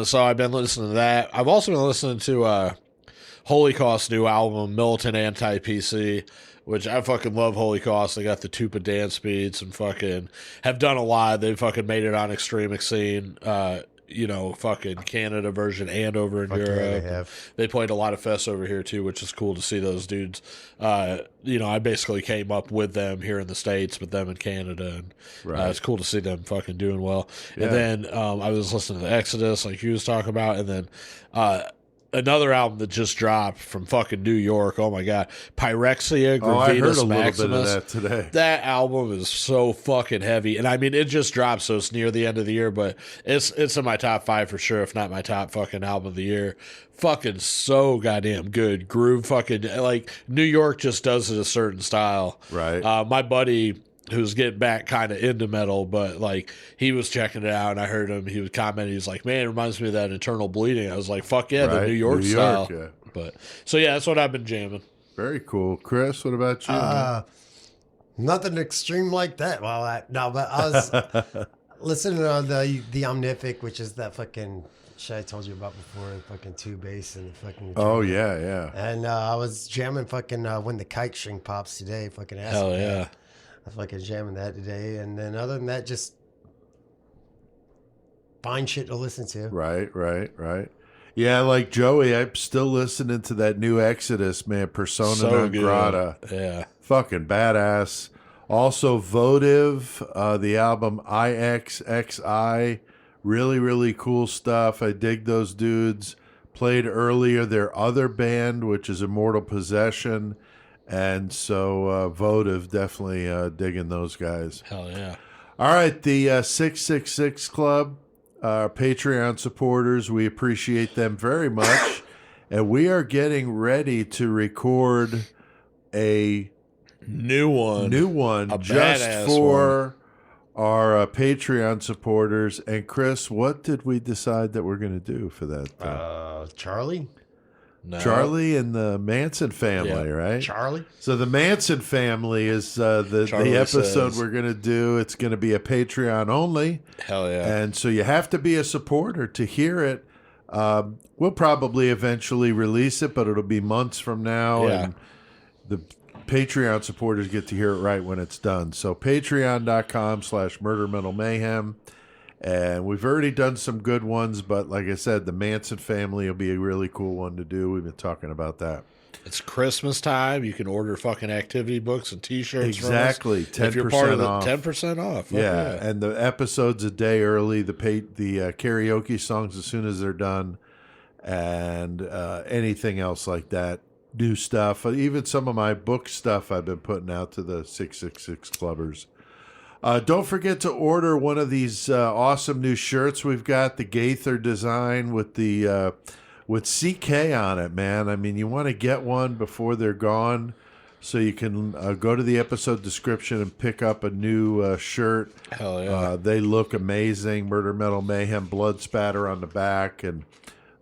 So I've been listening to that. I've also been listening to Holy Cost's new album, Militant Anti-PC, which I fucking love Holy Cost. They got the Tupa dance beats and fucking have done a lot. They fucking made it on Extreme Scene, fucking Canada version and over in Fuck yeah, Europe. they have. They played a lot of fests over here too, which is cool to see those dudes. I basically came up with them here in the States, but them in Canada. And Right. it's cool to see them fucking doing well. Yeah. And then I was listening to Exodus, like you was talking about, and then another album that just dropped from fucking New York. Oh my god, Pyrexia Gravitas I heard a little Maximus. bit of that today. That album is so fucking heavy, and I mean it just dropped, so it's near the end of the year, but it's in my top 5 for sure, if not my top fucking album of the year. Fucking so goddamn good. Groove fucking, like, New York just does it a certain style. Right. My buddy who's getting back kind of into metal, but like he was checking it out and I heard him, he was commenting, he's like, man, it reminds me of that Eternal Bleeding. I was like, fuck yeah, the Right. New York New style. York, yeah. But so yeah, that's what I've been jamming. Very cool. Chris, what about you? Nothing extreme like that. Well, I was listening to the Omnific, which is that fucking shit I told you about before, the fucking 2 bass and the fucking. Oh, yeah. And I was jamming fucking When the Kite String Pops today. Fucking ass. Hell yeah. I fucking jamming that today, and then other than that, just fine shit to listen to. Right. Yeah, like Joey, I'm still listening to that new Exodus, man. Persona So non good. grata. Yeah. Fucking badass. Also, Votive, the album IXXI. Really, really cool stuff. I dig those dudes. Played earlier their other band, which is Immortal Possession. And so Votive, definitely digging those guys. Hell yeah. All right, the 666 Club, our Patreon supporters, we appreciate them very much. And we are getting ready to record a New one. a just badass for our Patreon supporters. And Chris, what did we decide that we're going to do for that? Charlie? No. Charlie and the Manson family, Yeah. right? Charlie? So the Manson family is the Charlie episode says. we're going to do. It's going to be a Patreon only. Hell yeah. And so you have to be a supporter to hear it. We'll probably eventually release it, but it'll be months from now. Yeah. And the Patreon supporters get to hear it right when it's done. So patreon.com/Murder Metal Mayhem. And we've already done some good ones, but like I said, the Manson family will be a really cool one to do. We've been talking about that. It's Christmas time. You can order fucking activity books and T-shirts. Exactly. From us. If you're part of 10% the off. 10% off. Fuck Yeah, and the episode's a day early. The karaoke songs as soon as they're done, and anything else like that. New stuff, even some of my book stuff I've been putting out to the 666 Clubbers. Don't forget to order one of these awesome new shirts we've got, the Gaither design with the with CK on it, man. I mean, you want to get one before they're gone, so you can go to the episode description and pick up a new shirt. Hell yeah. They look amazing. Murder Metal Mayhem, blood spatter on the back, and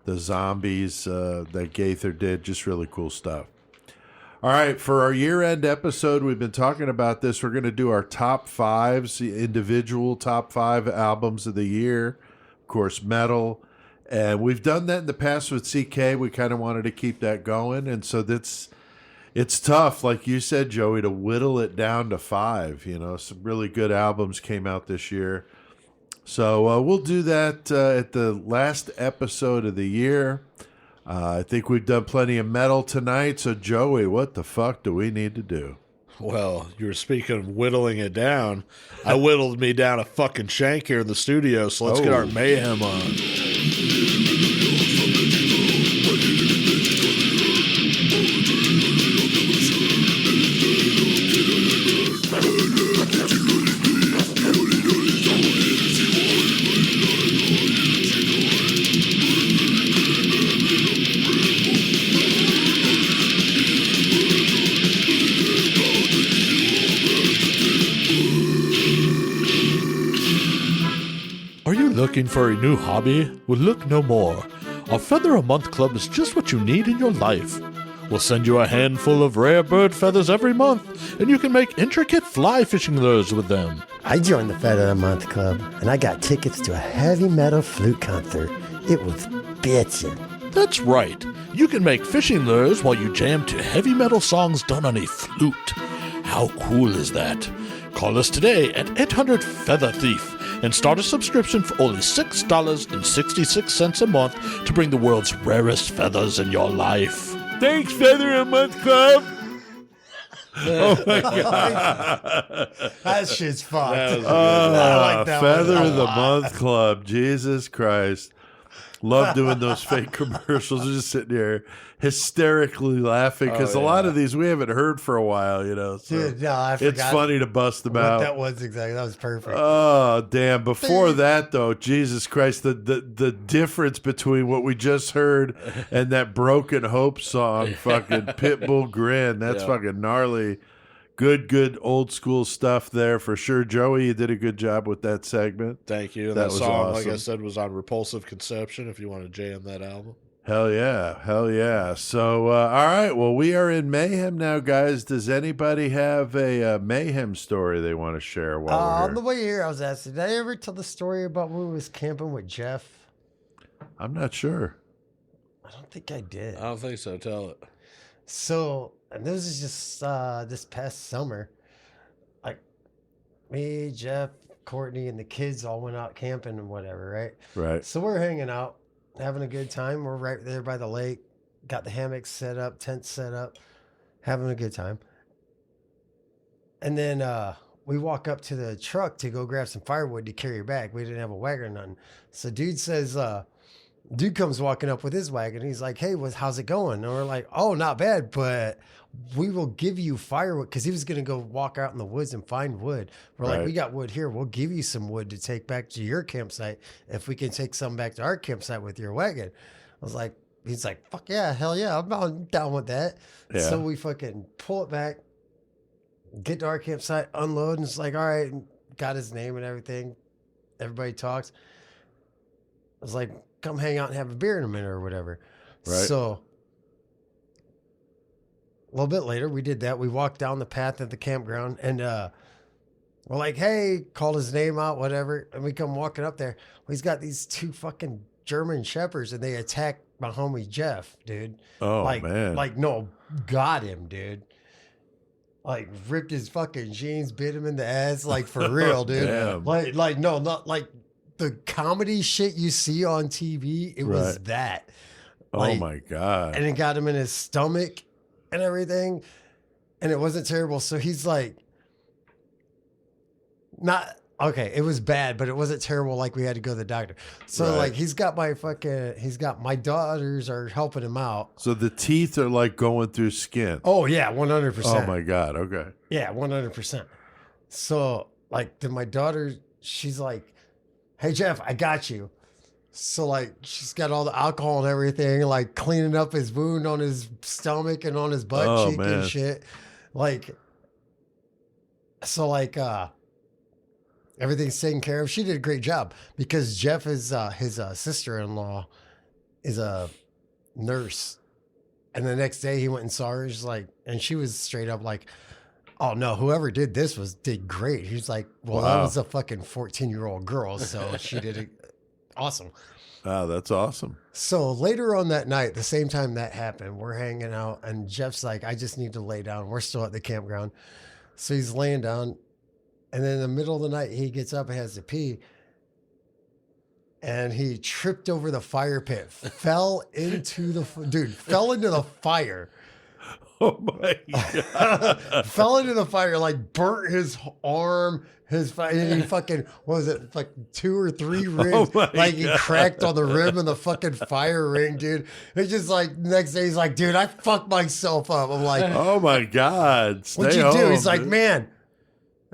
the zombies that Gaither did. Just really cool stuff. All right, for our year-end episode, we've been talking about this. We're going to do our top fives, the individual top 5 albums of the year. Of course, metal. And we've done that in the past with CK. We kind of wanted to keep that going. And so it's tough, like you said, Joey, to whittle it down to 5. You know, some really good albums came out this year. So we'll do that at the last episode of the year. I think we've done plenty of metal tonight. So, Joey, what the fuck do we need to do? Well, you were speaking of whittling it down. I whittled me down a fucking shank here in the studio, so let's get our Mayhem on. Looking for a new hobby? Well, look no more. Our Feather a Month Club is just what you need in your life. We'll send you a handful of rare bird feathers every month, and you can make intricate fly fishing lures with them. I joined the Feather a Month Club, and I got tickets to a heavy metal flute concert. It was bitchin'. That's right. You can make fishing lures while you jam to heavy metal songs done on a flute. How cool is that? Call us today at 800-FEATHER-THIEF and start a subscription for only $6.66 a month to bring the world's rarest feathers in your life. Thanks, Feather a Month Club. Oh, my God. That shit's fucked. That was I like that Feather one a of the lot. Month Club. Jesus Christ. Love doing those fake commercials. We're just sitting here hysterically laughing because a lot of these we haven't heard for a while, you know. So Dude, no, I forgot it's funny to bust them what out. that was exactly. That was perfect. Oh, damn. Before that, though, Jesus Christ, the difference between what we just heard and that Broken Hope song, fucking Pitbull Grin, that's fucking gnarly. Good old school stuff there for sure. Joey, you did a good job with that segment. Thank you. And That that was song, like I awesome. said, was on Repulsive Conception if you want to jam that album. Hell yeah. So, all right, well, we are in Mayhem now, guys. Does anybody have a Mayhem story they want to share while we're On here? the way here, I was asked, did I ever tell the story about when we was camping with Jeff? I'm not sure. I don't think I did. I don't think so. Tell it. So, and this is just this past summer. Like, me, Jeff, Courtney, and the kids all went out camping and whatever, right? Right. So we're hanging out, having a good time. We're right there by the lake. Got the hammocks set up, tents set up, having a good time. And then we walk up to the truck to go grab some firewood to carry back. We didn't have a wagon or nothing. So dude says, dude comes walking up with his wagon. He's like, hey, how's it going? And we're like, oh, not bad, but we will give you firewood, because he was going to go walk out in the woods and find wood. We're like, Right. we got wood here. We'll give you some wood to take back to your campsite if we can take some back to our campsite with your wagon. I was like, he's like, fuck yeah, hell yeah, I'm down with that. Yeah. So we fucking pull it back, get to our campsite, unload, and it's like, all right, got his name and everything. Everybody talks. I was like, come hang out and have a beer in a minute or whatever. Right. So a little bit later, we did that. We walked down the path at the campground, and we're like, hey, called his name out, whatever. And we come walking up there. Well, he's got these 2 fucking German shepherds, and they attacked my homie Jeff, dude. Oh, like, man. Got him, dude. Like, ripped his fucking jeans, bit him in the ass, like, for real, dude. Damn. Like, no, not like the comedy shit you see on TV. It was Right. that. Oh, Like, my God. and it got him in his stomach and everything, and it wasn't terrible. So he's like, not okay. It was bad, but it wasn't terrible. Like we had to go to the doctor. So Right. like he's got my daughters are helping him out. So the teeth are like going through skin. Oh yeah, 100%. Oh, my God. Okay. Yeah, 100%. So like then my daughter, she's like, hey Jeff, I got you. So like she's got all the alcohol and everything, like cleaning up his wound on his stomach and on his butt Oh, cheek man. and shit. Like so like everything's taken care of. She did a great job because Jeff is his sister-in-law is a nurse And the next day he went and saw her. She's like, and she was straight up like, oh no, whoever did this did great. He's like, well, that was a fucking 14-year-old girl, so she did it awesome. Wow, that's awesome. So later on that night, the same time that happened, we're hanging out, and Jeff's like, I just need to lay down. We're still at the campground. So he's laying down, and then in the middle of the night, he gets up and has to pee. And he tripped over the fire pit, fell into the fire. Oh my God. Fell into the fire, like burnt his arm, and he fucking, what was it, like 2 or 3 ribs? Like he cracked on the rim of the fucking fire ring, dude. It's just like, next day he's like, dude, I fucked myself up. I'm like, oh my God. What'd Stay you do? home, He's like, dude. man.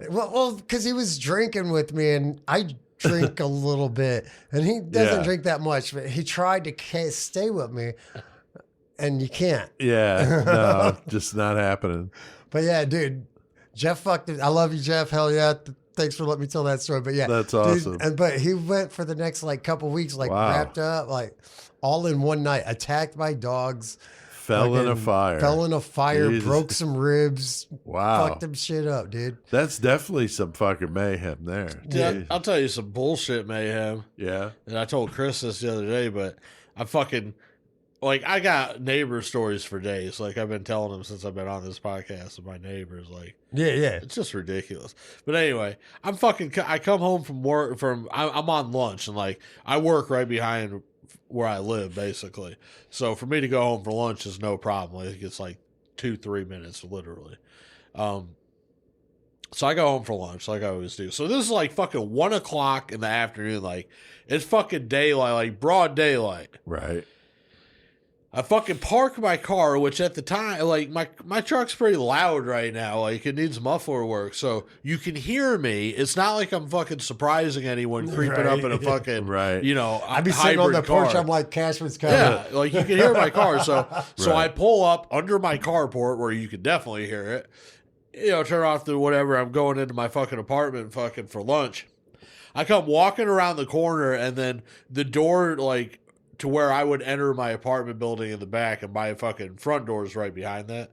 Well, because he was drinking with me, and I drink a little bit, and he doesn't drink that much, but he tried to stay with me, and you can't. Yeah, no, just not happening. But yeah, dude, Jeff fucked it. I love you, Jeff. Hell yeah. Thanks for letting me tell that story. But yeah, That's dude, awesome. but he went for the next like couple weeks, like Wow. wrapped up, like all in one night, attacked by dogs. Fell in a fucking fire. Fell in a fire, Jesus. broke some ribs. Wow. Fucked him shit up, dude. That's definitely some fucking mayhem there. Yeah, Jeez. I'll tell you some bullshit, Mayhem. Yeah. And I told Chris this the other day, but I fucking, like, I got neighbor stories for days. Like, I've been telling them since I've been on this podcast of my neighbors. Like, Yeah. it's just ridiculous. But anyway, I come home from work, I'm on lunch, and, like, I work right behind where I live, basically. So for me to go home for lunch is no problem. Like, it's like 2-3 minutes, literally. So I go home for lunch, like I always do. So this is like fucking 1 o'clock in the afternoon. Like, it's fucking daylight, like broad daylight. Right. I fucking park my car, which at the time, like, my truck's pretty loud right now. Like, it needs muffler work. So you can hear me. It's not like I'm fucking surprising anyone creeping up in a fucking, Right. you know, I'd be sitting on the hybrid car. porch. I'm like, Cashman's coming. Yeah, like you can hear my car. So Right. I pull up under my carport where you can definitely hear it. You know, turn off the whatever. I'm going into my fucking apartment fucking for lunch. I come walking around the corner, and then the door, like, to where I would enter my apartment building in the back, and my fucking front door is right behind that.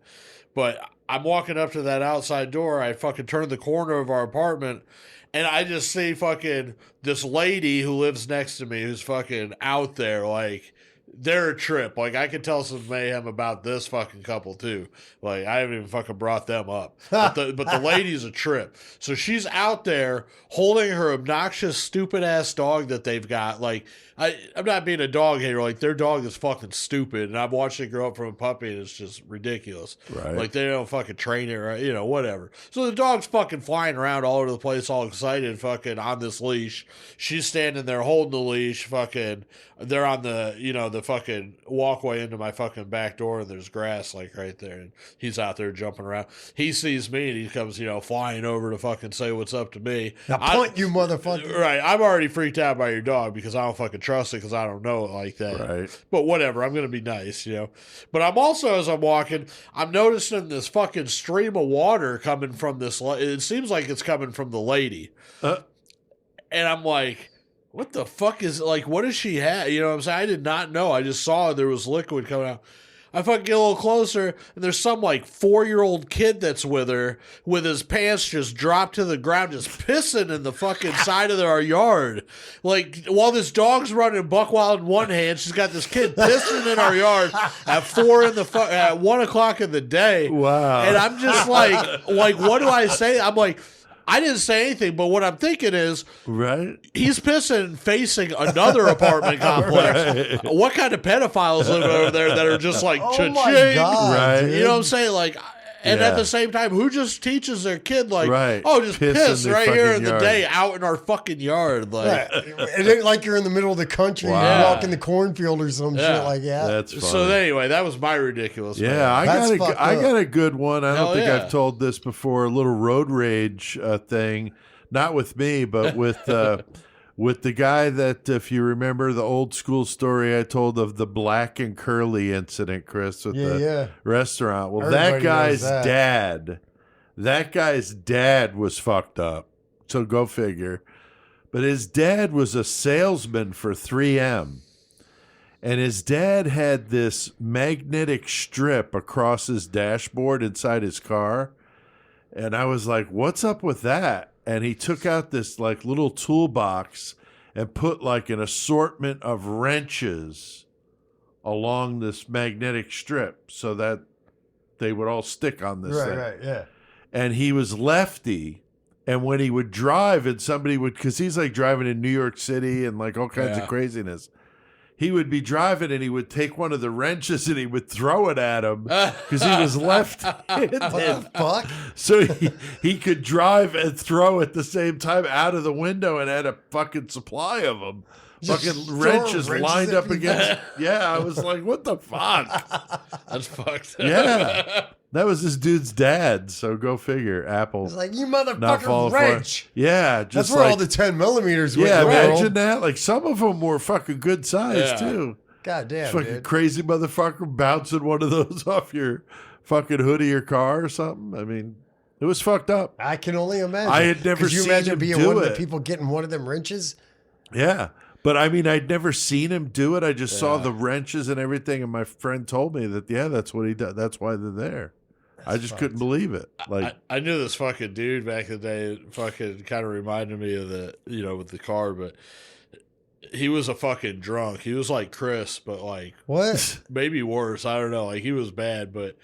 But I'm walking up to that outside door. I fucking turn the corner of our apartment, and I just see fucking this lady who lives next to me who's fucking out there, like, they're a trip. Like, I could tell some mayhem about this fucking couple too. Like, I haven't even fucking brought them up. But the lady's a trip. So she's out there holding her obnoxious, stupid ass dog that they've got. Like, I'm not being a dog hater. Like, their dog is fucking stupid, and I've watched it grow up from a puppy, and it's just ridiculous. Right. Like, they don't fucking train it right, you know, whatever. So the dog's fucking flying around all over the place, all excited, fucking on this leash. She's standing there holding the leash, fucking. They're on the, you know, the fucking walkway into my fucking back door, and there's grass, like, right there, and he's out there jumping around. He sees me, and he comes, you know, flying over to fucking say what's up to me. Now punt, you motherfucker. Right. I'm already freaked out by your dog because I don't fucking trust it because I don't know it like that. Right. But whatever. I'm going to be nice, you know. But I'm also, as I'm walking, I'm noticing this fucking stream of water coming from this. It seems like it's coming from the lady. And I'm like, what the fuck is, like, what does she have? You know what I'm saying? I did not know. I just saw there was liquid coming out. I fucking get a little closer, and there's some, like, 4-year-old kid that's with her, with his pants just dropped to the ground, just pissing in the fucking side of our yard. Like, while this dog's running buck wild in one hand, she's got this kid pissing in our yard at 1 o'clock in the day. Wow. And I'm just like, what do I say? I'm like, I didn't say anything, but what I'm thinking is, Right. he's pissing facing another apartment complex. Right. What kind of pedophiles live over there that are just like Oh cha-ching? my God, Right. dude. You know what I'm saying? Like, and Yeah. at the same time, who just teaches their kid, like, Right. oh, just Piss piss in their right here fucking in the yard. day out in our fucking yard? Like, It ain't like you're in the middle of the country. Wow. You walk in the cornfield or some Yeah. shit like that. That's funny. so anyway, that was my ridiculous. Yeah, I That's got fucked I up. got a good one. I don't Hell think yeah. I've told this before. A little road rage thing, not with me, but with the guy that, if you remember the old school story I told of the Black and Curly incident, Chris, with the Yeah. restaurant. Well, Everybody knows that guy's dad was fucked up. So go figure. But his dad was a salesman for 3M. And his dad had this magnetic strip across his dashboard inside his car. And I was like, what's up with that? And he took out this like little toolbox and put like an assortment of wrenches along this magnetic strip so that they would all stick on this thing. Right, yeah. And he was lefty. And when he would drive and somebody would, because he's like driving in New York City and like all kinds of craziness. He would be driving and he would take one of the wrenches and he would throw it at him because he was left-handed. What the fuck? So he could drive and throw at the same time out of the window and had a fucking supply of them. Just Fucking throw wrenches wrenches lined at up people. against. Yeah, I was like, what the fuck? That's fucked. Yeah. That was this dude's dad. So go figure. Apple. It's like, you not motherfucking falling for wrench. it. Yeah. That's Just where like, all the 10 millimeters went. yeah, in the world. imagine that. Like some of them were fucking good size Yeah. too. God damn, Fucking dude. crazy motherfucker bouncing one of those off your fucking hood of your car or something. I mean, it was fucked up. I can only imagine. I had never Could you seen imagine him being do one of it. the people getting one of them wrenches? Yeah. But I mean, I'd never seen him do it. I just saw the wrenches and everything. And my friend told me that, yeah, that's what he does. That's why they're there. I just couldn't believe it. Like, I knew this fucking dude back in the day. Fucking kind of reminded me of the, with the car, but he was a fucking drunk. He was like Chris, but like What? maybe worse. I don't know. Like he was bad, but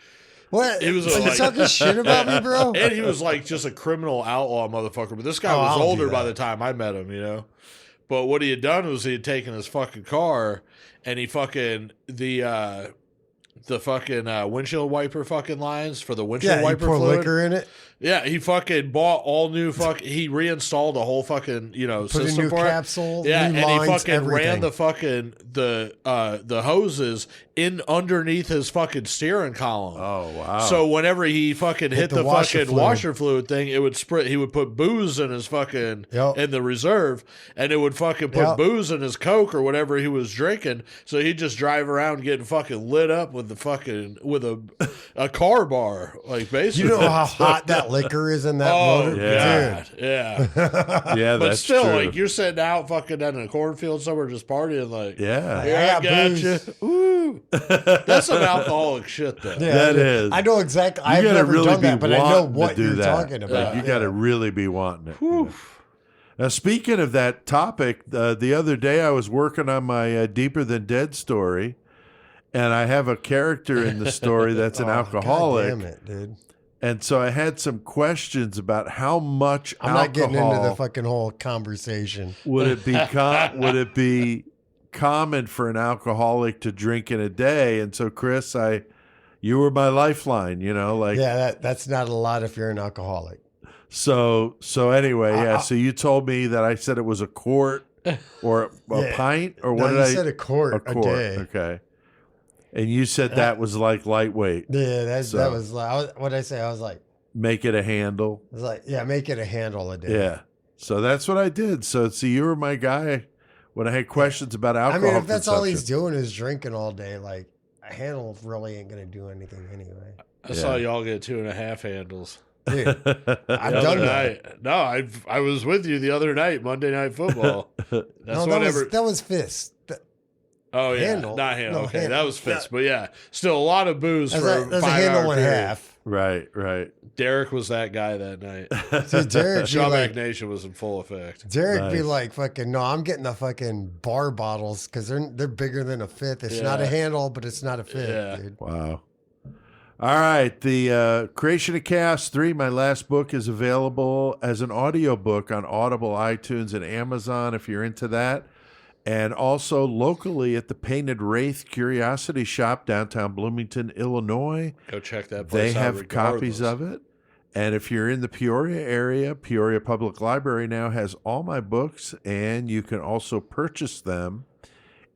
What? He was Are you like- talking shit about me, bro? and he was like just a criminal outlaw motherfucker. But this guy Oh, was I'll do older by that. the time I met him, But what he had done was he had taken his fucking car and he fucking the fucking windshield wiper fucking lines for the windshield Yeah, you wiper pour fluid. liquor in it. Yeah, he fucking bought all new he reinstalled a whole fucking, Put system a new for it. capsule. Yeah, new and lines, he fucking everything. ran the fucking the hoses in underneath his fucking steering column. oh, wow. So whenever he fucking hit the the washer fucking fluid. washer fluid thing, it would spray. He would put booze in his fucking Yep. in the reserve, and it would fucking put Yep. booze in his Coke or whatever he was drinking. So he'd just drive around getting fucking lit up with the fucking with a car bar, like basically. You know how hot that liquor is in that Oh motor? yeah. God, yeah. yeah, But that's still, true. like you're sitting out fucking in a cornfield somewhere, just partying, like yeah. yeah, I got you. booze. Ooh, that's some alcoholic shit, though. Yeah, That is. I know exactly. You I've gotta never really done be that, but I know wanting to what do you're that. talking about. Like, you got to really be wanting it. Whew. Now, speaking of that topic, the other day I was working on my Deeper Than Dead story, and I have a character in the story that's an Oh, alcoholic. God damn it, dude. And so I had some questions about how much I'm not getting into the alcohol fucking whole conversation. would it be would it be common for an alcoholic to drink in a day? And so, Chris, you were my lifeline, like Yeah, that's not a lot if you're an alcoholic. so anyway, yeah. So you told me that I said it was a quart or a Yeah. pint or No, what you did I said a quart a day. Okay. And you said that was like lightweight. Yeah, that So- was like, what did I say? I was like, Make it a handle. yeah, make it a handle a day. Yeah. So that's what I did. So see, you were my guy when I had questions about I alcohol. mean, if that's all he's consumption. doing is drinking all day, like a handle really ain't gonna do anything anyway. I saw y'all get 2.5 handles. Dude, I've The done other that. night. No, I was with you the other night, Monday Night Football. That's No, whenever. that was fist. Oh yeah, handle. not handle. No, Okay, handle. that was fist, but yeah, still a lot of booze There's for a, there's a 5 handle hour and a period. half. Right. Derek was that guy that night. See, Derek be Shawback like, Nation was in full effect. Derek be Nice. like, fucking, no, I'm getting the fucking bar bottles because they're bigger than a fifth. It's not a Yeah. handle, but it's not a fifth, Yeah. dude. Wow. All right. The Creation of Chaos 3, my last book, is available as an audiobook on Audible, iTunes, and Amazon if you're into that. And also locally at the Painted Wraith Curiosity Shop, downtown Bloomington, Illinois. Go check that They place out. have copies of it. And if you're in the Peoria area, Peoria Public Library now has all my books, and you can also purchase them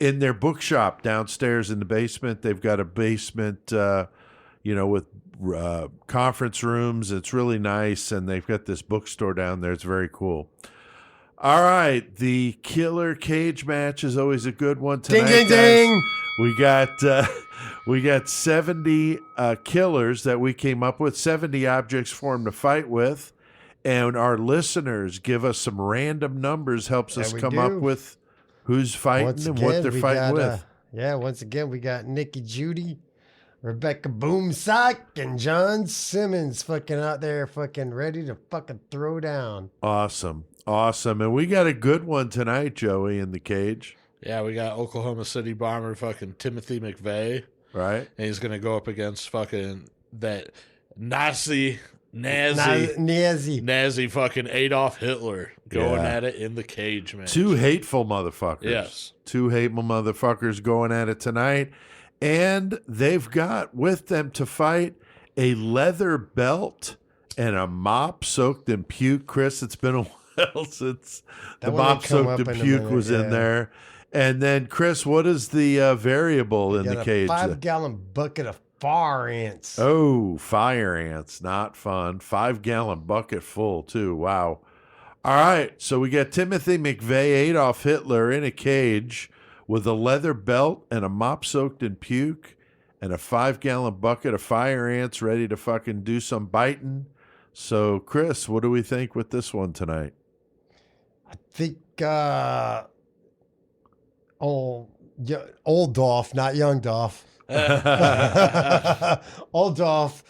in their bookshop downstairs in the basement. They've got a basement, with conference rooms. It's really nice, and they've got this bookstore down there. It's very cool. All right, the killer cage match is always a good one tonight. Ding, ding, guys. ding. We got 70 killers that we came up with, 70 objects for them to fight with, and our listeners give us some random numbers, helps us we come do. up with who's fighting Once and again, what they're we fighting got, with. Yeah, once again, we got Nikki Judy, Rebecca Boomsock, and John Simmons fucking out there fucking ready to fucking throw down. Awesome. And we got a good one tonight, Joey, in the cage. Yeah, we got Oklahoma City Bomber fucking Timothy McVeigh. Right? And he's going to go up against fucking that Nazi fucking Adolf Hitler going at it in the cage, man. Two hateful motherfuckers. Yes. Two hateful motherfuckers going at it tonight. And they've got with them to fight a leather belt and a mop soaked in puke. Chris, it's been a while since the mop soaked in puke was in there. And then, Chris, what is the variable in the cage? 5-gallon bucket of fire ants. Oh, fire ants. Not fun. 5-gallon bucket full, too. Wow. All right. So we got Timothy McVeigh, Adolf Hitler in a cage with a leather belt and a mop soaked in puke and a 5-gallon bucket of fire ants ready to fucking do some biting. So, Chris, what do we think with this one tonight? I think old Dolph, not young Dolph. Old Dolph,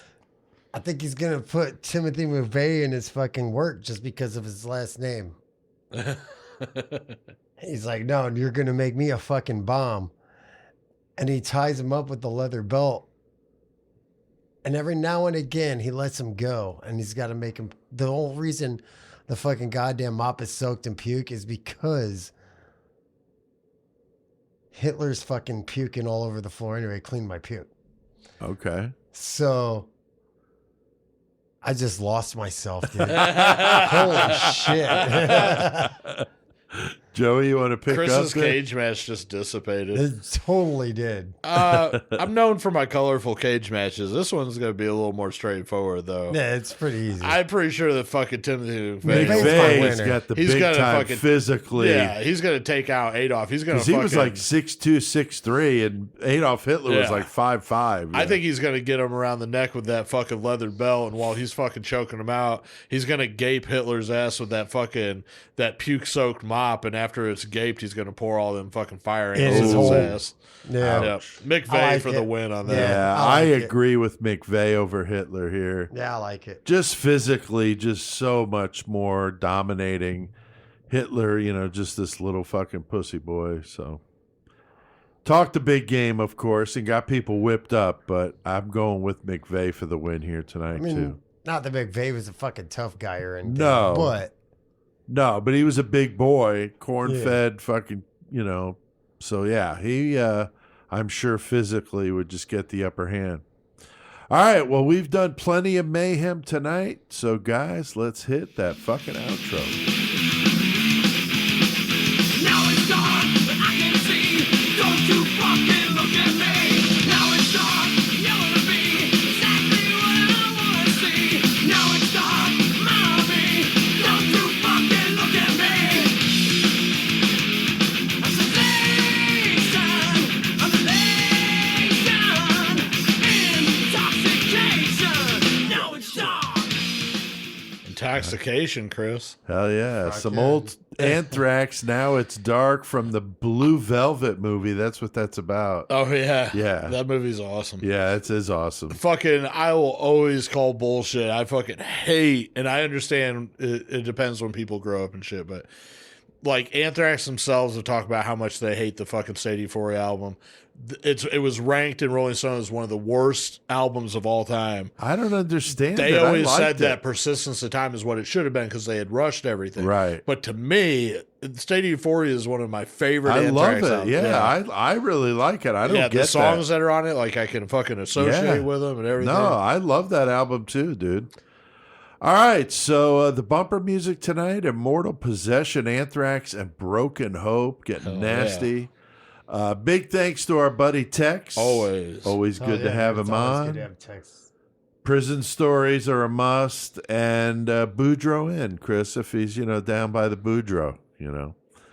I think he's going to put Timothy McVeigh in his fucking work just because of his last name. He's like, no, you're going to make me a fucking bomb. And he ties him up with the leather belt. And every now and again, he lets him go. And he's got to make him. The whole reason the fucking goddamn mop is soaked in puke is because Hitler's fucking puking all over the floor anyway. Clean my puke. Okay. So I just lost myself, dude. Holy shit. Joey, you want to pick Chris's up? cage match just dissipated. It totally did. I'm known for my colorful cage matches. This one's going to be a little more straightforward, though. Yeah, it's pretty easy. I'm pretty sure that fucking Timothy McVeigh's got the he's big gonna time fucking, physically. Yeah, he's going to take out Adolf. He's going to he was like 6'2", 6'3", and Adolf Hitler was like 5'5". I think he's going to get him around the neck with that fucking leather belt, and while he's fucking choking him out, he's going to gape Hitler's ass with that puke-soaked mop, and after it's gaped, he's going to pour all them fucking fire ants in his ass. Yeah. Yep. McVeigh for the win on that. Yeah, I agree with McVeigh over Hitler here. Yeah, I like it. Just physically, just so much more dominating. Hitler, just this little fucking pussy boy. So, talked a big game, of course, and got people whipped up, but I'm going with McVeigh for the win here tonight, too. Not that McVeigh was a fucking tough guy or anything. No. But he was a big boy, corn-fed, fucking, So, yeah, he, I'm sure physically would just get the upper hand. All right, well, we've done plenty of mayhem tonight. So, guys, let's hit that fucking outro. Now it's dark, but I can see. Don't you fucking look at me. Now it's dark, you wanna be exactly what I wanna see. Now it's dark, mommy. Don't you fucking look at me. I'm intoxication. Now it's dark. Intoxication, Chris. Hell yeah. Fuck Some yeah. old Anthrax, Now It's Dark from the Blue Velvet movie. That's what that's about. Oh, yeah. Yeah. That movie's awesome. Yeah, it is awesome. Fucking, I will always call bullshit. I fucking hate, and I understand it depends when people grow up and shit, but like Anthrax themselves have talked about how much they hate the fucking State Euphoria album. It was ranked in Rolling Stone as one of the worst albums of all time. I don't understand They it. always I said liked that it. Persistence of Time is what it should have been because they had rushed everything. Right. But to me, State of Euphoria is one of my favorite I love Anthrax it. albums. Yeah, I really like it. I don't get the songs that. that are on it, like I can fucking associate with them and everything. No, I love that album too, dude. All right, so the bumper music tonight, Immortal Possession, Anthrax, and Broken Hope, getting nasty. Big thanks to our buddy Tex. Always good to have him on. Good to have Tex. Prison Stories are a must, and Boudreaux in, Chris, if he's, down by the Boudreaux,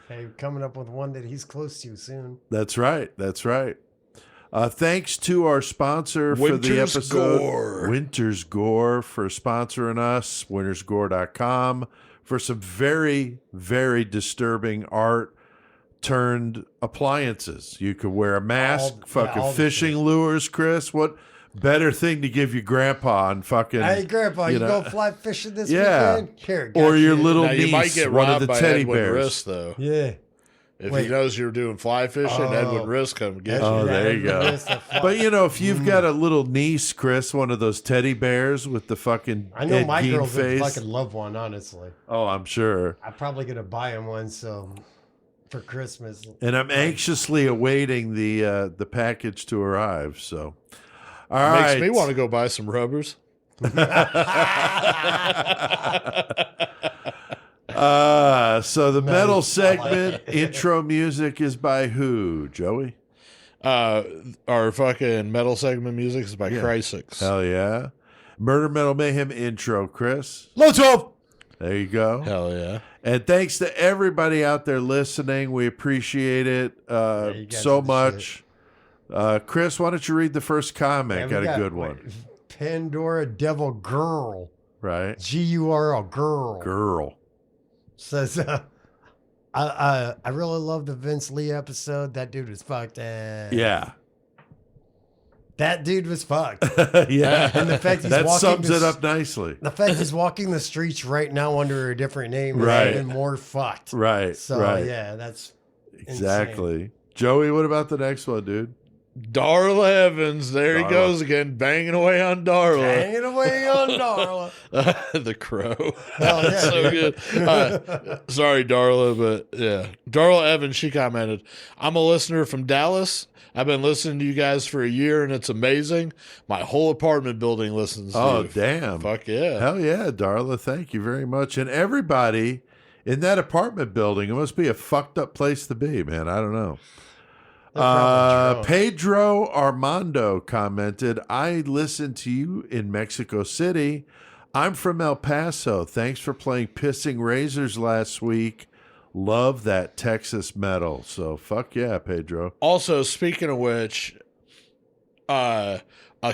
Hey, coming up with one that he's close to soon. That's right. Thanks to our sponsor for the Winter's episode, Gore. Winter's Gore, for sponsoring us, wintersgore.com, for some very, very disturbing art turned appliances. You could wear a mask, fucking all the fishing shit. lures, Chris. What better thing to give your grandpa and fucking Hey, Grandpa, you know, go fly fishing this yeah. weekend? Here, or your got you. little Now, you might niece, get one of robbed the by teddy Edwin bears. Riss, though. Yeah. If Wait. he knows you're doing fly fishing, Oh. Edwin Riss come get Oh, you. there you go. But you know, if you've got a little niece, Chris, one of those teddy bears with the fucking I know Ed my Gein girls would face. fucking love one, honestly. Oh, I'm sure. I'm probably going to buy him one for Christmas. And I'm anxiously awaiting the package to arrive. So, all right. Makes me want to go buy some rubbers. So the metal segment intro music is by who, Joey? Our fucking metal segment music is by Yeah. Crysis. Hell yeah. Murder Metal Mayhem intro, Chris. Let's go. There you go. Hell yeah. And thanks to everybody out there listening. We appreciate it you guys so are the much. Chris, why don't you read the first comment? Yeah, we got a good one. Pandora Devil Girl. Right? Gurl Girl. Girl. Says, I really love the Vince Lee episode. That dude was fucked. Yeah. That dude was fucked. Yeah. And the fact he's That walking sums the it up nicely. The fact he's walking the streets right now under a different name Right. is even more fucked. Right. So right. yeah, that's Exactly. Joey, what about the next one, dude? Darla Evans, there Darla. he goes again, banging away on Darla. hanging away on Darla. The crow. Hell yeah. So good. Sorry, Darla, but yeah. Darla Evans, she commented, I'm a listener from Dallas. I've been listening to you guys for a year, and it's amazing. My whole apartment building listens to Oh, you. damn. Fuck yeah. Hell yeah, Darla. Thank you very much. And everybody in that apartment building, it must be a fucked up place to be, man. I don't know. probably drunk. Pedro Armando commented, I listened to you in Mexico City. I'm from El Paso. Thanks for playing Pissing Razors last week. Love that Texas metal. So fuck yeah, Pedro. Also, speaking of which, a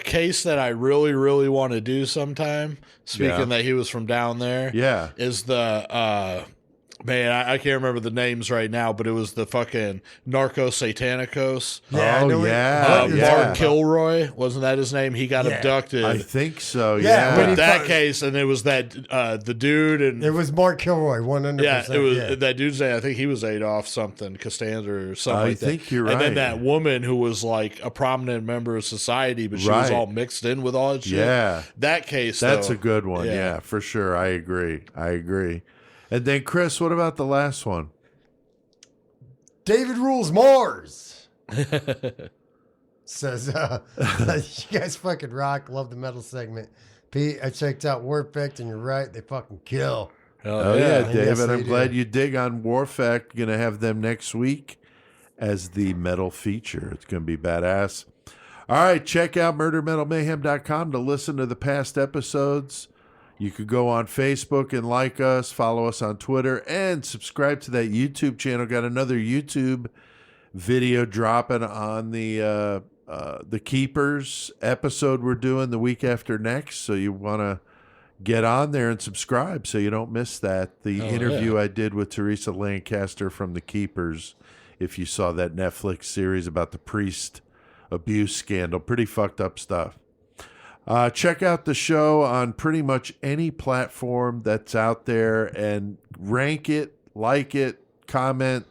case that I really, really want to do sometime, speaking Yeah. that he was from down there, Yeah. is the man, I can't remember the names right now, but it was the fucking Narco Satanicos. Yeah, I Oh, know what- yeah, what you're yeah. talking Mark about. Kilroy, wasn't that his name? He got Yeah. abducted. I think so. Yeah, Yeah. when With he that fu- case, and it was that the dude and It was Mark Kilroy, 100%. yeah, it was yeah. that dude's name. I think he was Adolf something, Costanza or something I like that. think you're And then right. that woman who was like a prominent member of society, but she was Right. all mixed in with all that shit. Yeah. That case, That's though, a good one. yeah. Yeah, for sure. I agree. And then, Chris, what about the last one? David Rules Mars. Says, you guys fucking rock. Love the metal segment. Pete, I checked out Warpact, and you're right. They fucking kill. Oh, yeah, Yes, David. I'm they glad do. you dig on Warfact. Going to have them next week as the metal feature. It's going to be badass. All right, check out murdermetalmayhem.com to listen to the past episodes. You could go on Facebook and like us, follow us on Twitter, and subscribe to that YouTube channel. Got another YouTube video dropping on the Keepers episode we're doing the week after next. So you want to get on there and subscribe so you don't miss that. The interview I did with Teresa Lancaster from the Keepers, if you saw that Netflix series about the priest abuse scandal, pretty fucked up stuff. Check out the show on pretty much any platform that's out there and rank it, like it, comment.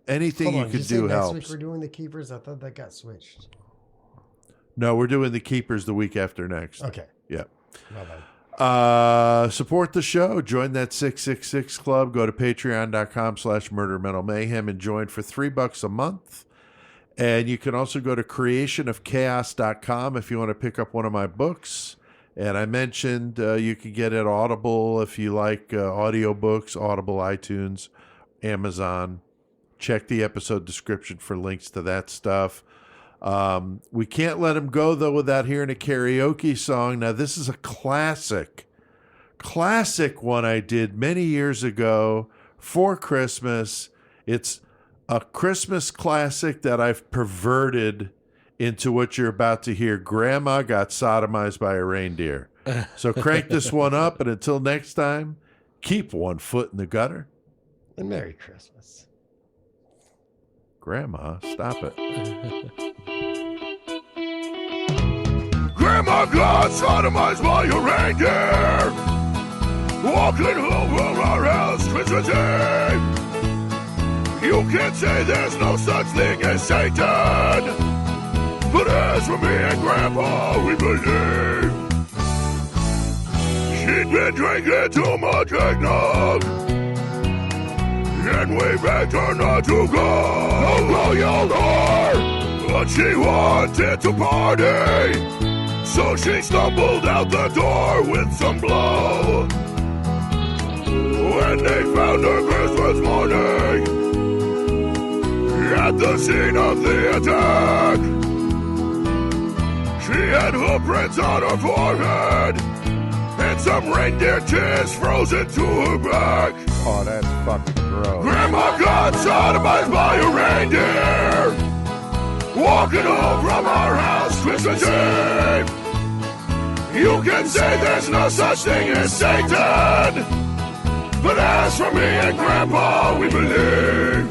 Anything Hold you on, could did say do next helps. week we're doing the Keepers? I thought that got switched. No, we're doing the Keepers the week after next. Okay. Yeah. My bad. Support the show. Join that 666 club. Go to patreon.com/murdermetalmayhem and join for $3 a month. And you can also go to creationofchaos.com if you want to pick up one of my books. And I mentioned you can get it Audible if you like audiobooks, Audible, iTunes, Amazon. Check the episode description for links to that stuff. We can't let him go, though, without hearing a karaoke song. Now, this is a classic one I did many years ago for Christmas. It's a Christmas classic that I've perverted into what you're about to hear. Grandma got sodomized by a reindeer. So crank this one up, and until next time, keep one foot in the gutter. And Merry Christmas. Grandma, stop it. Grandma got sodomized by a reindeer. Walking home from our house Christmas Eve. You can't say there's no such thing as Satan. But as for me and Grandpa, we believe. She'd been drinking too much eggnog. And we begged her not to go. No, yelled her. But she wanted to party. So she stumbled out the door with some blow. When they found her Christmas morning at the scene of the attack, she had hoof prints on her forehead and some reindeer tears frozen to her back. Oh, that's fucking gross. Grandma got sodomized by a reindeer walking home from our house Christmas Eve. You can say there's no such thing as Satan, but as for me and Grandpa, we believe.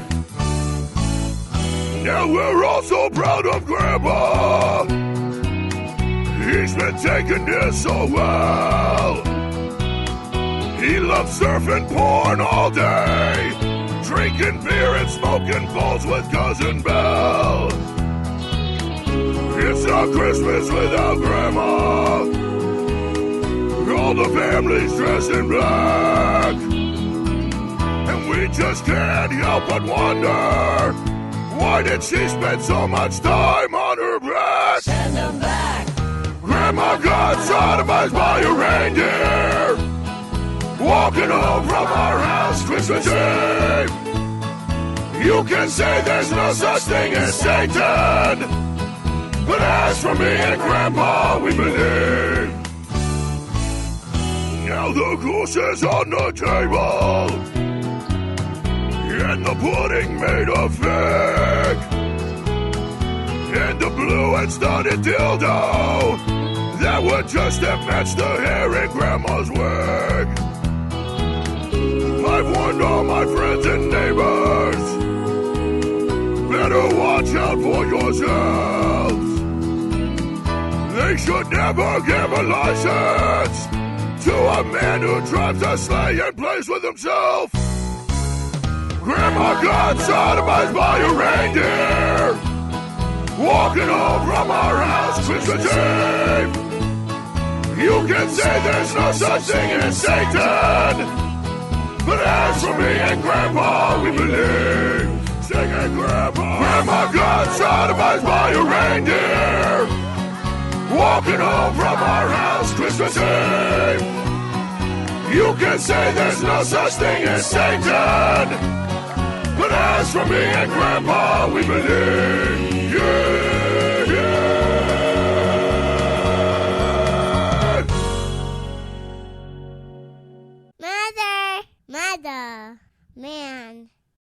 Now we're all so proud of Grandpa. He's been taking this so well. He loves surfing porn all day, drinking beer and smoking bowls with Cousin Belle. It's not Christmas without Grandma. All the family's dressed in black. And we just can't help but wonder, why did she spend so much time on her back? Send them back. Grandma got sodomized by a reindeer walking home from our house Christmas Eve. You can say there's no such thing as Satan, but as for me and Grandpa, we believe. Now the goose is on the table, and the pudding made of fig, and the blue and studded dildo that would just have matched the hair in Grandma's wig. I've warned all my friends and neighbors, better watch out for yourselves. They should never give a license to a man who drives a sleigh and plays with himself. Grandma got sodomized by a reindeer walking home from our house Christmas Eve. You can say there's no such thing as Satan, but as for me and Grandpa, we believe. Sing it, Grandpa. Grandma got sodomized by a reindeer walking home from our house Christmas Eve. You can say there's no such thing as Satan, but as for me and Grandpa, we believe. Yeah, yeah. Mother, man.